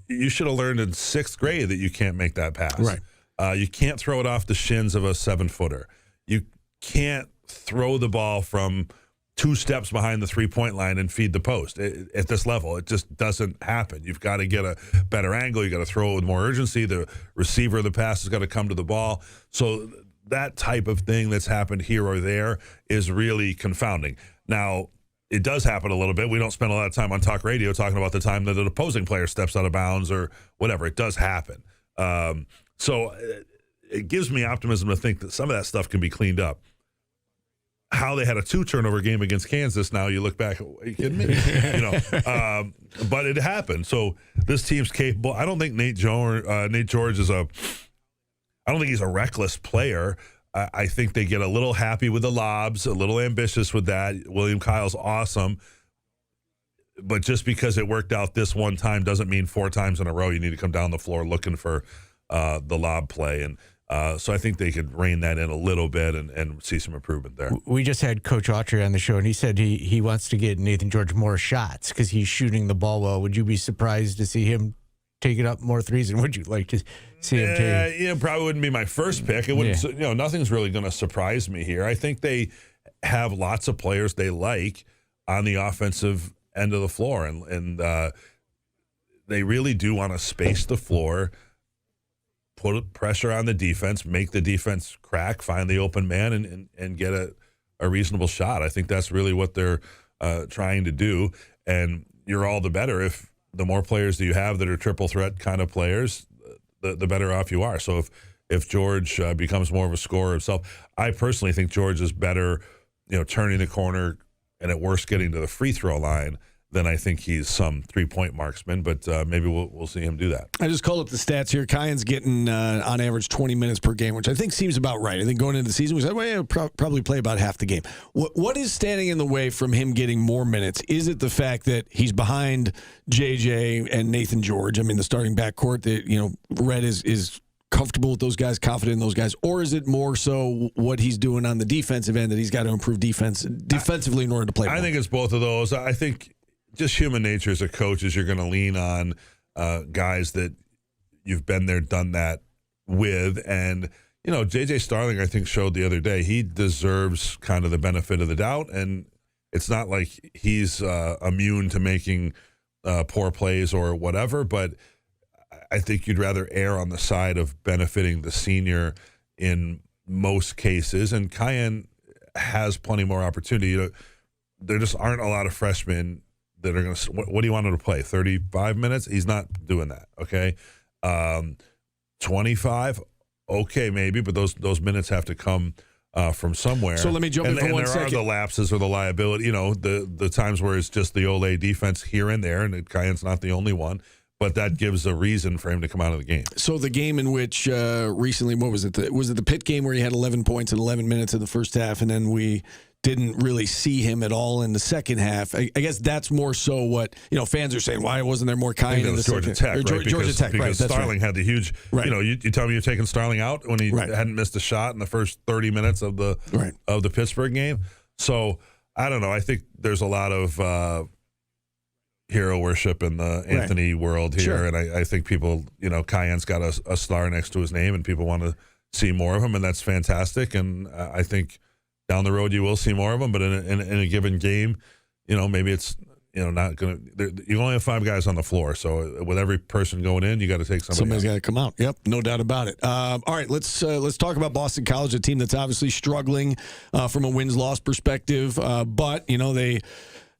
you should have learned in 6th grade that you can't make that pass. Right. You can't throw it off the shins of a 7-footer. You can't throw the ball from 2 steps behind the 3-point line and feed the post. At this level, it just doesn't happen. You've got to get a better angle. You got to throw it with more urgency. The receiver of the pass has got to come to the ball. So that type of thing that's happened here or there is really confounding. Now, it does happen a little bit. We don't spend a lot of time on talk radio talking about the time that an opposing player steps out of bounds or whatever. It does happen. So it gives me optimism to think that some of that stuff can be cleaned up. How they had a 2-turnover game against Kansas, now you look back, are you kidding me? But it happened. So this team's capable. I don't think Nate George is I don't think he's a reckless player. I think they get a little happy with the lobs, a little ambitious with that. William Kyle's awesome. But just because it worked out this one time doesn't mean 4 times in a row you need to come down the floor looking for the lob play. And so I think they could rein that in a little bit and see some improvement there. We just had Coach Autry on the show, and he said he wants to get Nathan George more shots because he's shooting the ball well. Would you be surprised to see him taking up more threes, and would you like to see him take? Yeah, probably wouldn't be my first pick. It wouldn't. Nothing's really going to surprise me here. I think they have lots of players they like on the offensive end of the floor, and they really do want to space the floor, put pressure on the defense, make the defense crack, find the open man, and get a reasonable shot. I think that's really what they're trying to do, and you're all the better if the more players that you have that are triple threat kind of players, the better off you are. So if George becomes more of a scorer himself, I personally think George is better, turning the corner and at worst getting to the free throw line than I think he's some 3-point marksman, but maybe we'll see him do that. I just called up the stats here. Kyan's getting on average 20 minutes per game, which I think seems about right. I think going into the season, we said, well, he'll probably play about half the game. What is standing in the way from him getting more minutes? Is it the fact that he's behind JJ and Nathan George? I mean, the starting backcourt, that Red is comfortable with those guys, confident in those guys, or is it more so what he's doing on the defensive end that he's got to improve defensively in order to play more? I think it's both of those. I think just human nature as a coach is you're going to lean on guys that you've been there, done that with. And, J.J. Starling, I think, showed the other day he deserves kind of the benefit of the doubt. And it's not like he's immune to making poor plays or whatever, but I think you'd rather err on the side of benefiting the senior in most cases. And Kyan has plenty more opportunity. There just aren't a lot of freshmen that are going to, what do you want him to play? 35 minutes? He's not doing that, okay? 25? Okay, maybe, but those minutes have to come from somewhere. So let me jump in for 1 second. And there are the lapses or the liability, the times where it's just the Ole defense here and there, and Kyan's not the only one, but that gives a reason for him to come out of the game. So the game in which recently, what was it? Was it the Pitt game where he had 11 points in 11 minutes in the first half, and then we didn't really see him at all in the second half? I guess that's more so what fans are saying. Why wasn't there more Kyan in the Georgia second? Tech, right? Georgia Tech, right? Because Starling had the huge. Right. You tell me you're taking Starling out when he hadn't missed a shot in the first 30 minutes of the Pittsburgh game. So I don't know. I think there's a lot of hero worship in the Anthony world here, Sure. and I think people, Kyan's got a star next to his name, and people want to see more of him, and that's fantastic. And I think down the road you will see more of him, but in a given game, maybe it's not going to. You only have 5 guys on the floor, so with every person going in, you got to take somebody's got to come out. Yep, no doubt about it. All right, let's talk about Boston College, a team that's obviously struggling from a wins-loss perspective, but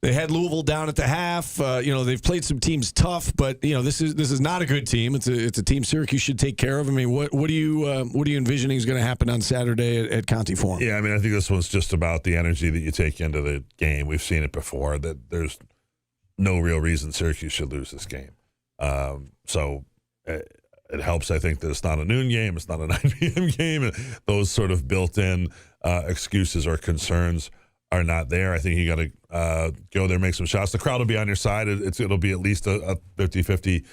they had Louisville down at the half. They've played some teams tough, but this is not a good team. It's a team Syracuse should take care of. I mean, what are you envisioning is going to happen on Saturday at Conti Forum? Yeah, I mean, I think this one's just about the energy that you take into the game. We've seen it before that there's no real reason Syracuse should lose this game. So it helps, I think, that it's not a noon game, it's not a 9 p.m. game, and those sort of built-in excuses or concerns are not there. I think you got to go there, make some shots. The crowd will be on your side. It'll be at least a 50-50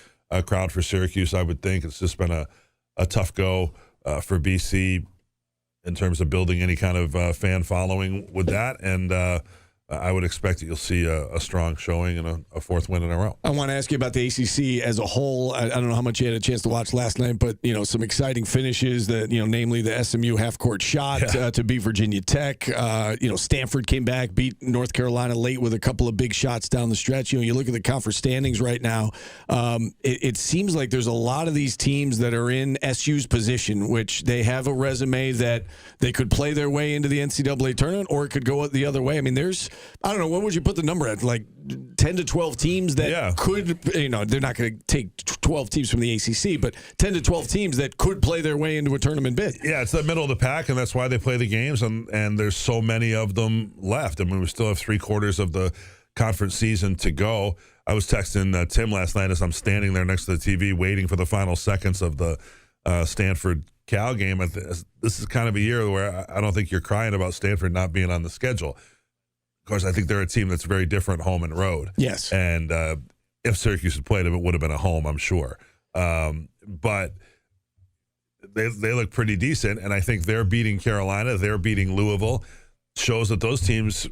crowd for Syracuse, I would think. It's just been a tough go for BC in terms of building any kind of fan following with that. And I would expect that you'll see a strong showing and a fourth win in a row. I want to ask you about the ACC as a whole. I don't know how much you had a chance to watch last night, but some exciting finishes. That namely the SMU half-court shot to beat Virginia Tech. Stanford came back, beat North Carolina late with a couple of big shots down the stretch. You look at the conference standings right now. It seems like there's a lot of these teams that are in SU's position, which they have a resume that they could play their way into the NCAA tournament, or it could go the other way. I mean, I don't know, what would you put the number at? Like 10 to 12 teams that could, they're not going to take 12 teams from the ACC, but 10 to 12 teams that could play their way into a tournament bid. Yeah, it's the middle of the pack, and that's why they play the games, and there's so many of them left. I mean, we still have 3/4 of the conference season to go. I was texting Tim last night as I'm standing there next to the TV waiting for the final seconds of the Stanford-Cal game. This is kind of a year where I don't think you're crying about Stanford not being on the schedule. Of course, I think they're a team that's very different home and road. Yes. And if Syracuse had played them, it would have been a home, I'm sure. But they look pretty decent, and I think they're beating Carolina, they're beating Louisville. Shows that those teams,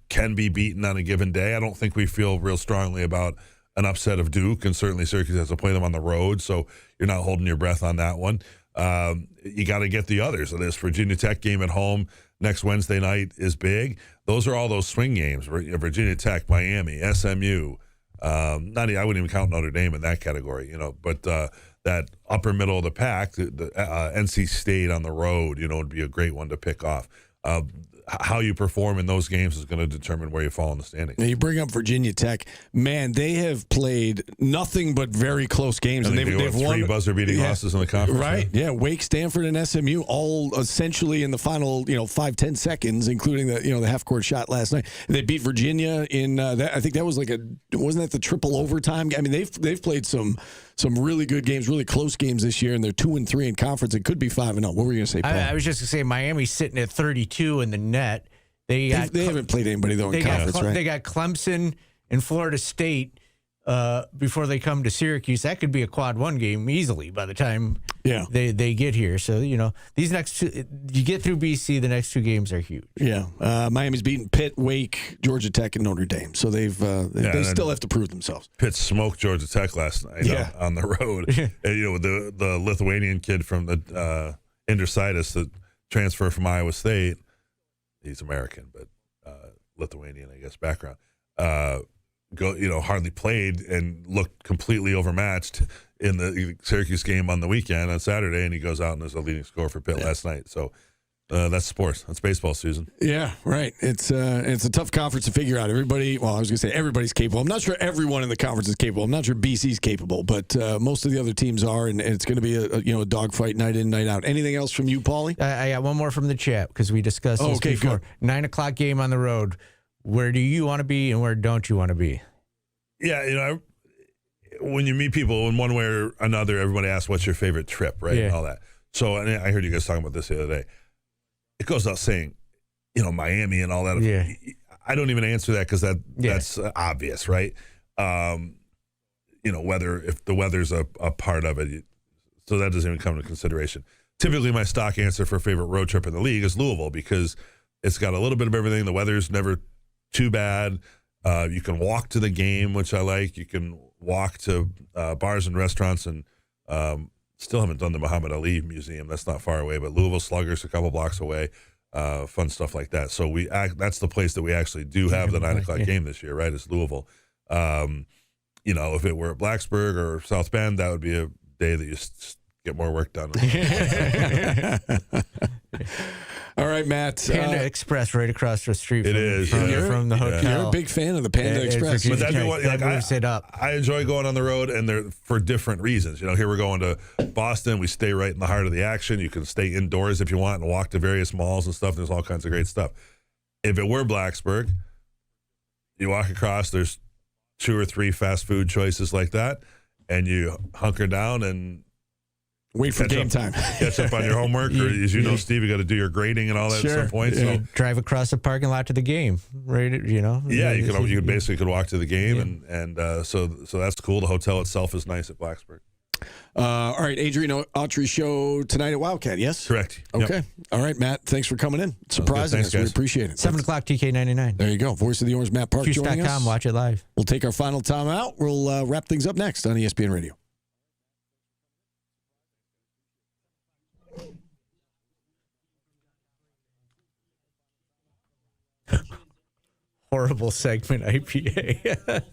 can be beaten on a given day. I don't think we feel real strongly about an upset of Duke, and certainly Syracuse has to play them on the road, so you're not holding your breath on that one. You got to get the others. So this Virginia Tech game at home next Wednesday night is big. Those are all those swing games. Virginia Tech, Miami, SMU. I wouldn't even count Notre Dame in that category, but that upper middle of the pack, the NC State on the road, would be a great one to pick off. how you perform in those games is going to determine where you fall in the standings. Now you bring up Virginia Tech. Man, they have played nothing but very close games. And they've won 3 buzzer-beating losses in the conference. Right, yeah. Wake, Stanford, and SMU all essentially in the final 5-10 seconds, including the half-court shot last night. They beat Virginia in, I think that was wasn't that the triple overtime? I mean, they've played some really good games, really close games this year, and they're 2-3 in conference. It could be 5-0. What were you going to say, Paul? I was just going to say Miami's sitting at 32 in the net. They haven't played anybody, though, in conference, right? They got Clemson and Florida State before they come to Syracuse. That could be a quad 1 game easily by the time they get here. So, these next two, you get through BC, the next 2 games are huge. Yeah. Miami's beaten Pitt, Wake, Georgia Tech, and Notre Dame. So they still have to prove themselves. Pitt smoked Georgia Tech last night on the road. And, the Lithuanian kid from the Intercitus, the transfer from Iowa State, he's American, but Lithuanian, I guess, background. Hardly played and looked completely overmatched in the Syracuse game on the weekend on Saturday, and he goes out and is a leading scorer for Pitt last night. So that's sports. That's baseball, Susan. Yeah, right. It's a tough conference to figure out. Everybody's capable. I'm not sure everyone in the conference is capable. I'm not sure BC's capable, but most of the other teams are, and it's going to be a dogfight night in, night out. Anything else from you, Paulie? I got one more from the chat because we discussed this before. Good. 9:00 game on the road. Where do you want to be and where don't you want to be? Yeah, when you meet people in one way or another, everybody asks, what's your favorite trip, right? Yeah. And all that. So, and I heard you guys talking about this the other day. It goes without saying, Miami and all that. Yeah. I don't even answer that because that's obvious, right? If the weather's a part of it, so that doesn't even come into consideration. Typically, my stock answer for favorite road trip in the league is Louisville because it's got a little bit of everything. The weather's never too bad. You can walk to the game, which I like. You can walk to bars and restaurants, and still haven't done the Muhammad Ali Museum. That's not far away, but Louisville Sluggers a couple blocks away. Fun stuff like that. So that's the place that we actually do have the 9:00 game this year, right? It's Louisville. If it were at Blacksburg or South Bend, that would be a day that you get more work done. All right, Matt. Panda Express right across the street from the hotel. You're a big fan of the Panda Express. But that'd be what moves it up. I enjoy going on the road, and they're for different reasons. Here we're going to Boston. We stay right in the heart of the action. You can stay indoors if you want and walk to various malls and stuff. There's all kinds of great stuff. If it were Blacksburg, you walk across, there's 2 or 3 fast food choices like that, and you hunker down and wait for game time. Catch up on your homework, or as you know, Steve, you got to do your grading and all that at some point. So drive across the parking lot to the game, right? Yeah, you basically walk to the game, and so that's cool. The hotel itself is nice at Blacksburg. All right, Adrian Autry show tonight at Wildcat. Yes, correct. Okay. Yep. All right, Matt. Thanks for coming in. Surprising us. We appreciate it. 7:00 TK99. There you go. Voice of the Orange, Matt Park joining us. Watch it live. We'll take our final time out. We'll wrap things up next on ESPN Radio. Horrible segment IPA.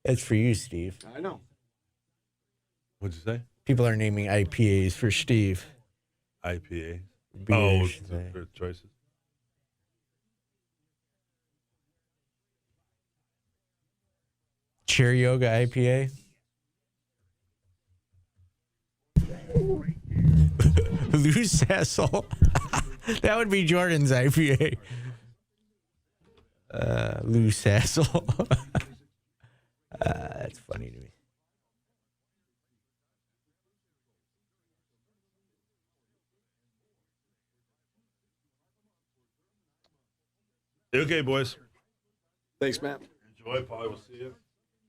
That's for you, Steve. I know. What'd you say? People are naming IPAs for Steve. IPA. Beers, for choices. Chair Yoga IPA. Loose Hassle. That would be Jordan's IPA. Loose Hassle. That's funny to me. Okay, boys. Thanks, Matt. Enjoy, Paulie. We'll see you.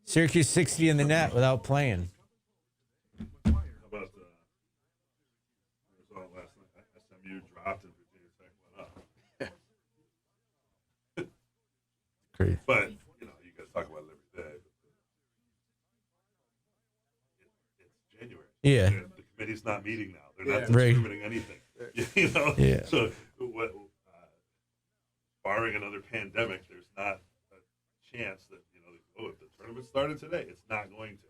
Syracuse 60 in the net without playing. How about the result last night? SMU dropped and Virginia Tech went up. Crazy. But, you guys talk about it every day. It's January. Yeah. The committee's not meeting now. They're not distributing anything. Yeah. So, barring another pandemic, there's not a chance that, if the tournament started today, it's not going to.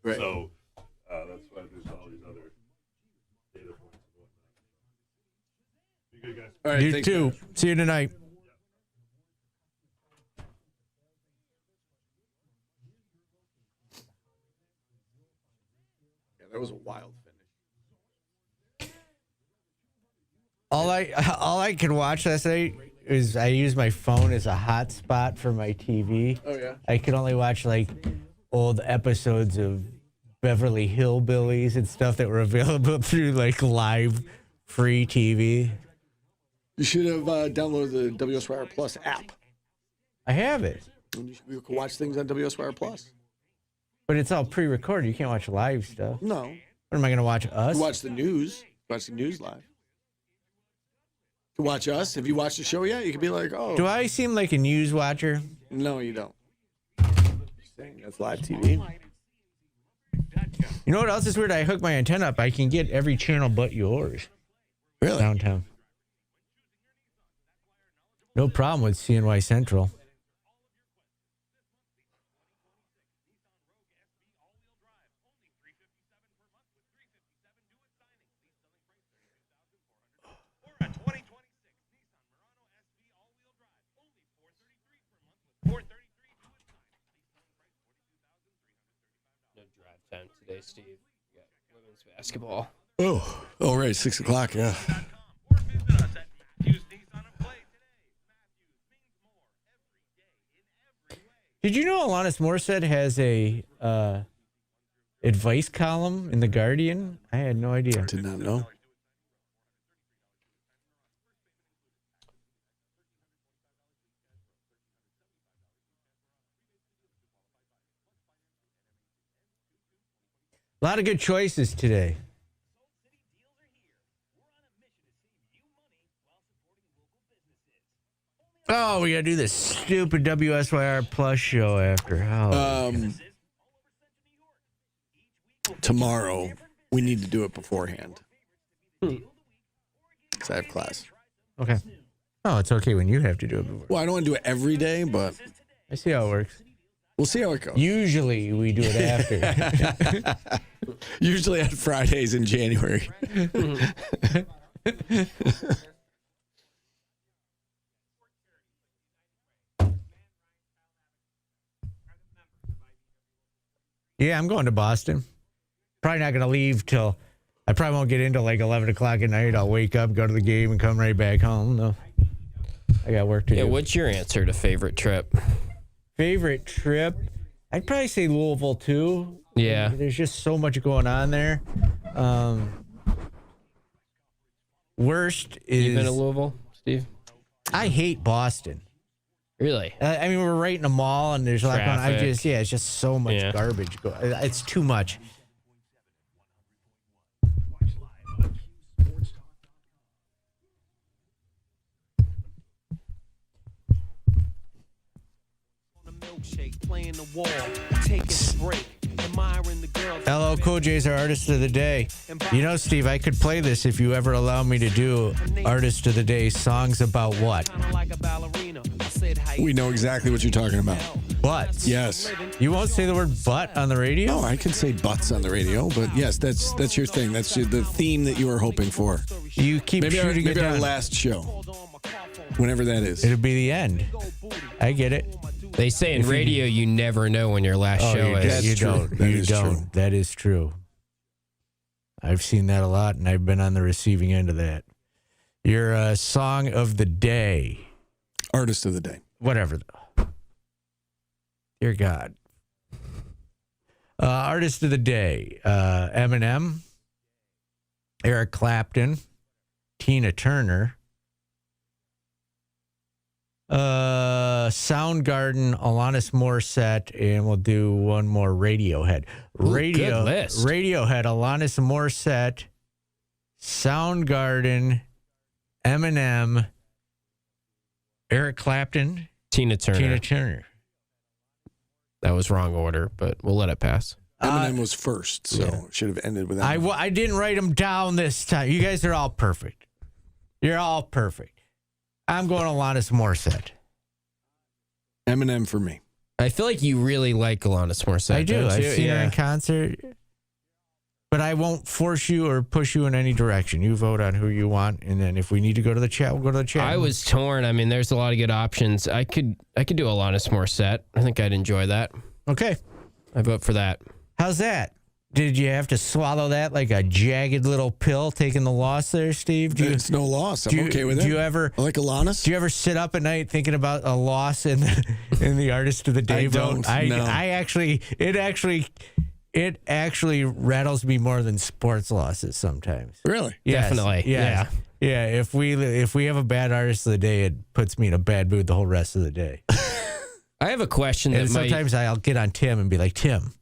Right. So that's why there's all these other data points. You All right, you too. See you tonight. Yeah, that was a wild finish. All I could watch last night is I used my phone as a hotspot for my TV. Oh, yeah? I could only watch like old episodes of Beverly Hillbillies and stuff that were available through like live free TV. You should have downloaded the WSYR Plus app. I have it. You can watch things on WSYR Plus. But it's all pre-recorded. You can't watch live stuff. No. What am I going to watch? Us? You watch the news. Watch the news live. To watch us. If you watch the show yet, you can be like, oh. Do I seem like a news watcher? No, you don't. That's live TV. You know what else is weird? I hook my antenna up. I can get every channel but yours. Really? Downtown. No problem with CNY Central. Time today, Steve. We got women's basketball. Oh, right. 6 o'clock, yeah. Did you know Alanis Morissette has a advice column in The Guardian? I had no idea. Did not know. A lot of good choices today. Oh, we got to do this stupid WSYR Plus show after. Tomorrow, we need to do it beforehand. Because I have class. Okay. Oh, it's okay when you have to do it before. Well, I don't want to do it every day, but I see how it works. We'll see how it goes. Usually, we do it after. Usually on Fridays in January. Yeah, I'm going to Boston. Probably not going to leave till, I probably won't get in till like 11 o'clock at night. I'll wake up, go to the game, and come right back home. No, I got work to do. Yeah, what's your answer to favorite trip? Favorite trip? I'd probably say Louisville, too. Yeah. There's just so much going on there. Worst is... You been to Louisville, Steve? I hate Boston. Really? I mean, we're right in a mall, and there's a lot going on. It's just so much garbage. It's too much. LL Cool J's our artist of the day. You know, Steve, I could play this if you ever allow me to do artist of the day songs about what? We know exactly what you're talking about. Butts. Yes. You won't say the word butt on the radio? No, I can say butts on the radio, but yes, that's your thing. That's the theme that you were hoping for. You keep shooting it down. Our last show, whenever that is. It'll be the end. I get it. They say in radio, you never know when your last show is. You don't. That is true. I've seen that a lot, and I've been on the receiving end of that. Your song of the day. Artist of the day. Whatever. Dear God. Artist of the day. Eminem. Eric Clapton. Tina Turner. Soundgarden, Alanis Morissette, and we'll do one more. Radiohead. Good list. Radiohead, Alanis Morissette, Soundgarden, Eminem, Eric Clapton, Tina Turner. That was wrong order, but we'll let it pass. Eminem was first, so should have ended with that. I didn't write them down this time. You guys are all perfect. You're all perfect. I'm going Alanis Morissette. Eminem for me. I feel like you really like Alanis Morissette. I do. I've seen her in concert. But I won't force you or push you in any direction. You vote on who you want, and then if we need to go to the chat, we'll go to the chat. I was torn. I mean, there's a lot of good options. I could do Alanis Morissette. I think I'd enjoy that. Okay. I vote for that. How's that? Did you have to swallow that like a jagged little pill, taking the loss there, Steve? It's no loss. I'm okay with it. Do you ever I like Alanis? Do you ever sit up at night thinking about a loss in the Artist of the Day vote? No. It actually rattles me more than sports losses sometimes. Really? Yes, Definitely. yes. Yeah. If we have a bad Artist of the Day, it puts me in a bad mood the whole rest of the day. I have a question that sometimes I'll get on Tim and be like, Tim,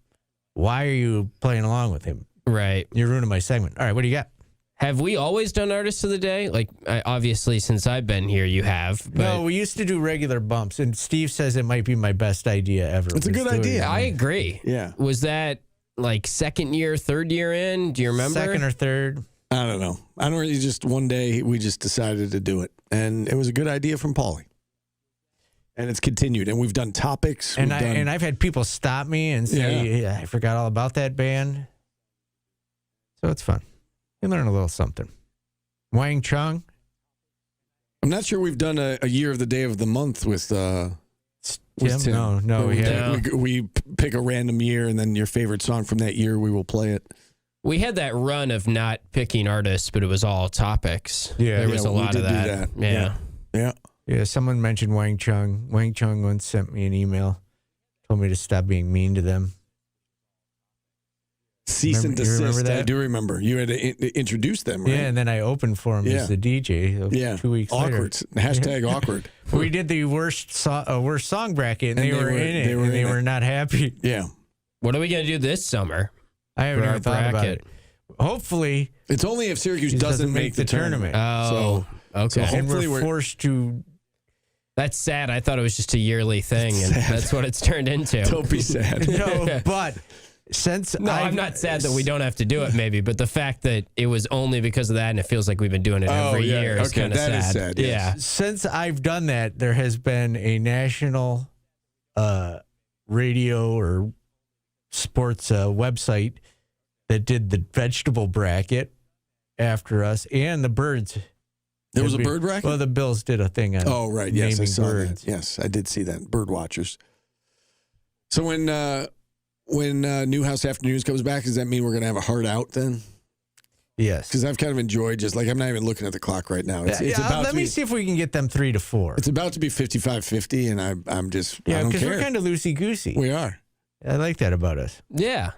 why are you playing along with him? Right. You're ruining my segment. All right, what do you got? Have we always done Artist of the Day? Like, obviously, since I've been here, you have. But no, we used to do regular bumps, and Steve says it might be my best idea ever. It's a good idea. I agree. Yeah. Was that like second year, third year in? Do you remember? Second or third. I don't know. I don't really just one day we just decided to do it. And it was a good idea from Paulie. And it's continued. And we've done topics. And I've had people stop me and say, yeah, I forgot all about that band. So it's fun. You learn a little something. Wang Chung. I'm not sure we've done a year of the day of the month with Tim. No. We pick a random year, and then your favorite song from that year, we will play it. We had that run of not picking artists, but it was all topics. Yeah, there was a lot of that. Yeah. Someone mentioned Wang Chung. Wang Chung once sent me an email, told me to stop being mean to them. Cease and desist. I do remember. You had to introduce them, right? Yeah, and then I opened for him as the DJ 2 weeks later. Awkward. Hashtag awkward. We did the worst song bracket, and they were in it, and they were not happy. Yeah. What are we going to do this summer? I haven't even thought about it. Hopefully. It's only if Syracuse doesn't make the tournament. Oh, okay. So hopefully we're forced to... That's sad. I thought it was just a yearly thing, and that's what it's turned into. Don't be sad. No, but... I'm not sad that we don't have to do it, maybe, but the fact that it was only because of that, and it feels like we've been doing it every year is kind of sad. Is sad. Yes. Yeah. Since I've done that, there has been a national radio or sports website that did the vegetable bracket after us, and the birds. There was a bird bracket? Well, the Bills did a thing on right. Yes, naming I saw birds. That. Yes, I did see that. Bird watchers. So when Newhouse Afternoons comes back, does that mean we're going to have a hard out then? Yes. Because I've kind of enjoyed I'm not even looking at the clock right now. It's about let me see if we can get them 3 to 4. It's about to be 55-50, and I'm just, I don't because care. we're kind of loosey-goosey. We are. I like that about us. Yeah.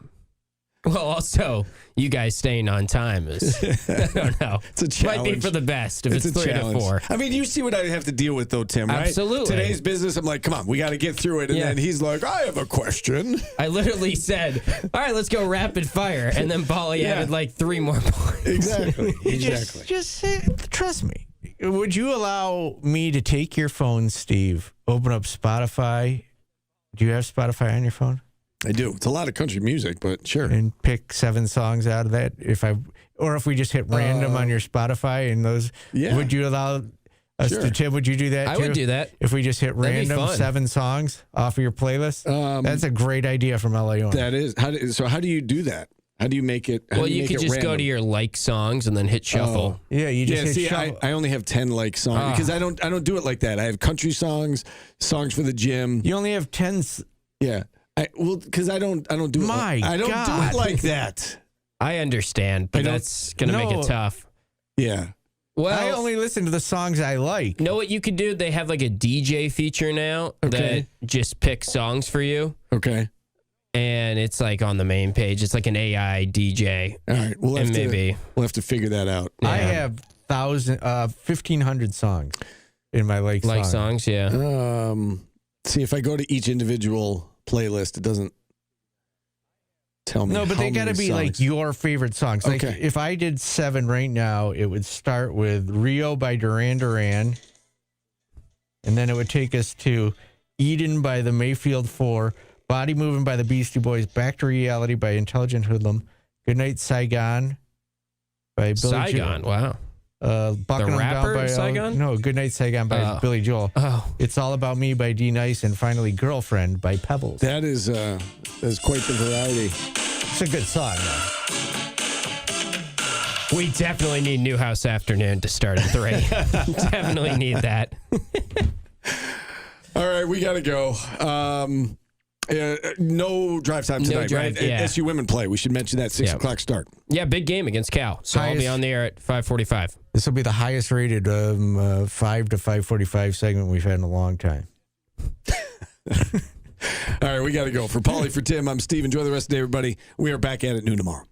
Well, also, you guys staying on time is, I don't know. It's a challenge. Might be for the best if it's 3 challenge. to 4. I mean, you see what I have to deal with, though, Tim, right? Absolutely. Today's business, I'm like, come on, we got to get through it. And then he's like, I have a question. I literally said, all right, let's go rapid fire. And then Paulie added like 3 more points. Exactly. Just trust me. Would you allow me to take your phone, Steve, open up Spotify? Do you have Spotify on your phone? I do. It's a lot of country music, but sure. And pick 7 songs out of that. If we just hit random on your Spotify and those, would you allow us to, Tim? Would you do that? I too? would do that. If we just hit random 7 songs off of your playlist, that's a great idea from LA. That is. How do you do that? How do you make it? Well, you could just go to your like songs and then hit shuffle. Yeah, you just hit shuffle. I only have 10 like songs because I don't do it like that. I have country songs for the gym. You only have 10. Yeah. Because I don't do it. I don't do it like that. I understand, but that's going to make it tough. Yeah. Well, I only listen to the songs I like. Know what you could do? They have like a DJ feature now that just picks songs for you. Okay. And it's like on the main page. It's like an AI DJ. All right. We'll have to figure that out. Yeah. I have 1,500 songs in my like songs. Yeah. See, if I go to each individual playlist, it doesn't tell me. No, but they got to be like your favorite songs. Like if I did 7 right now, it would start with Rio by Duran Duran, and then it would take us to Eden by the Mayfield 4, Body Moving by the Beastie Boys, Back to Reality by Intelligent Hoodlum, Goodnight Saigon by Billy Joel. Saigon, wow. Bucking the rapper Down by Saigon? No, Goodnight Saigon by Billy Joel. It's All About Me by D Nice, and finally Girlfriend by Pebbles. That is quite the variety. It's a good song, though. We definitely need Newhouse afternoon to start at 3. Definitely need that. All right, we got to go. No drive time tonight, right? Yeah. SU women play. We should mention that 6 o'clock start. Yeah, big game against Cal. So I'll be on the air at 5:45. This will be the highest rated 5 to 5:45 segment we've had in a long time. All right, we got to go. For Paulie, for Tim, I'm Steve. Enjoy the rest of the day, everybody. We are back at it noon tomorrow.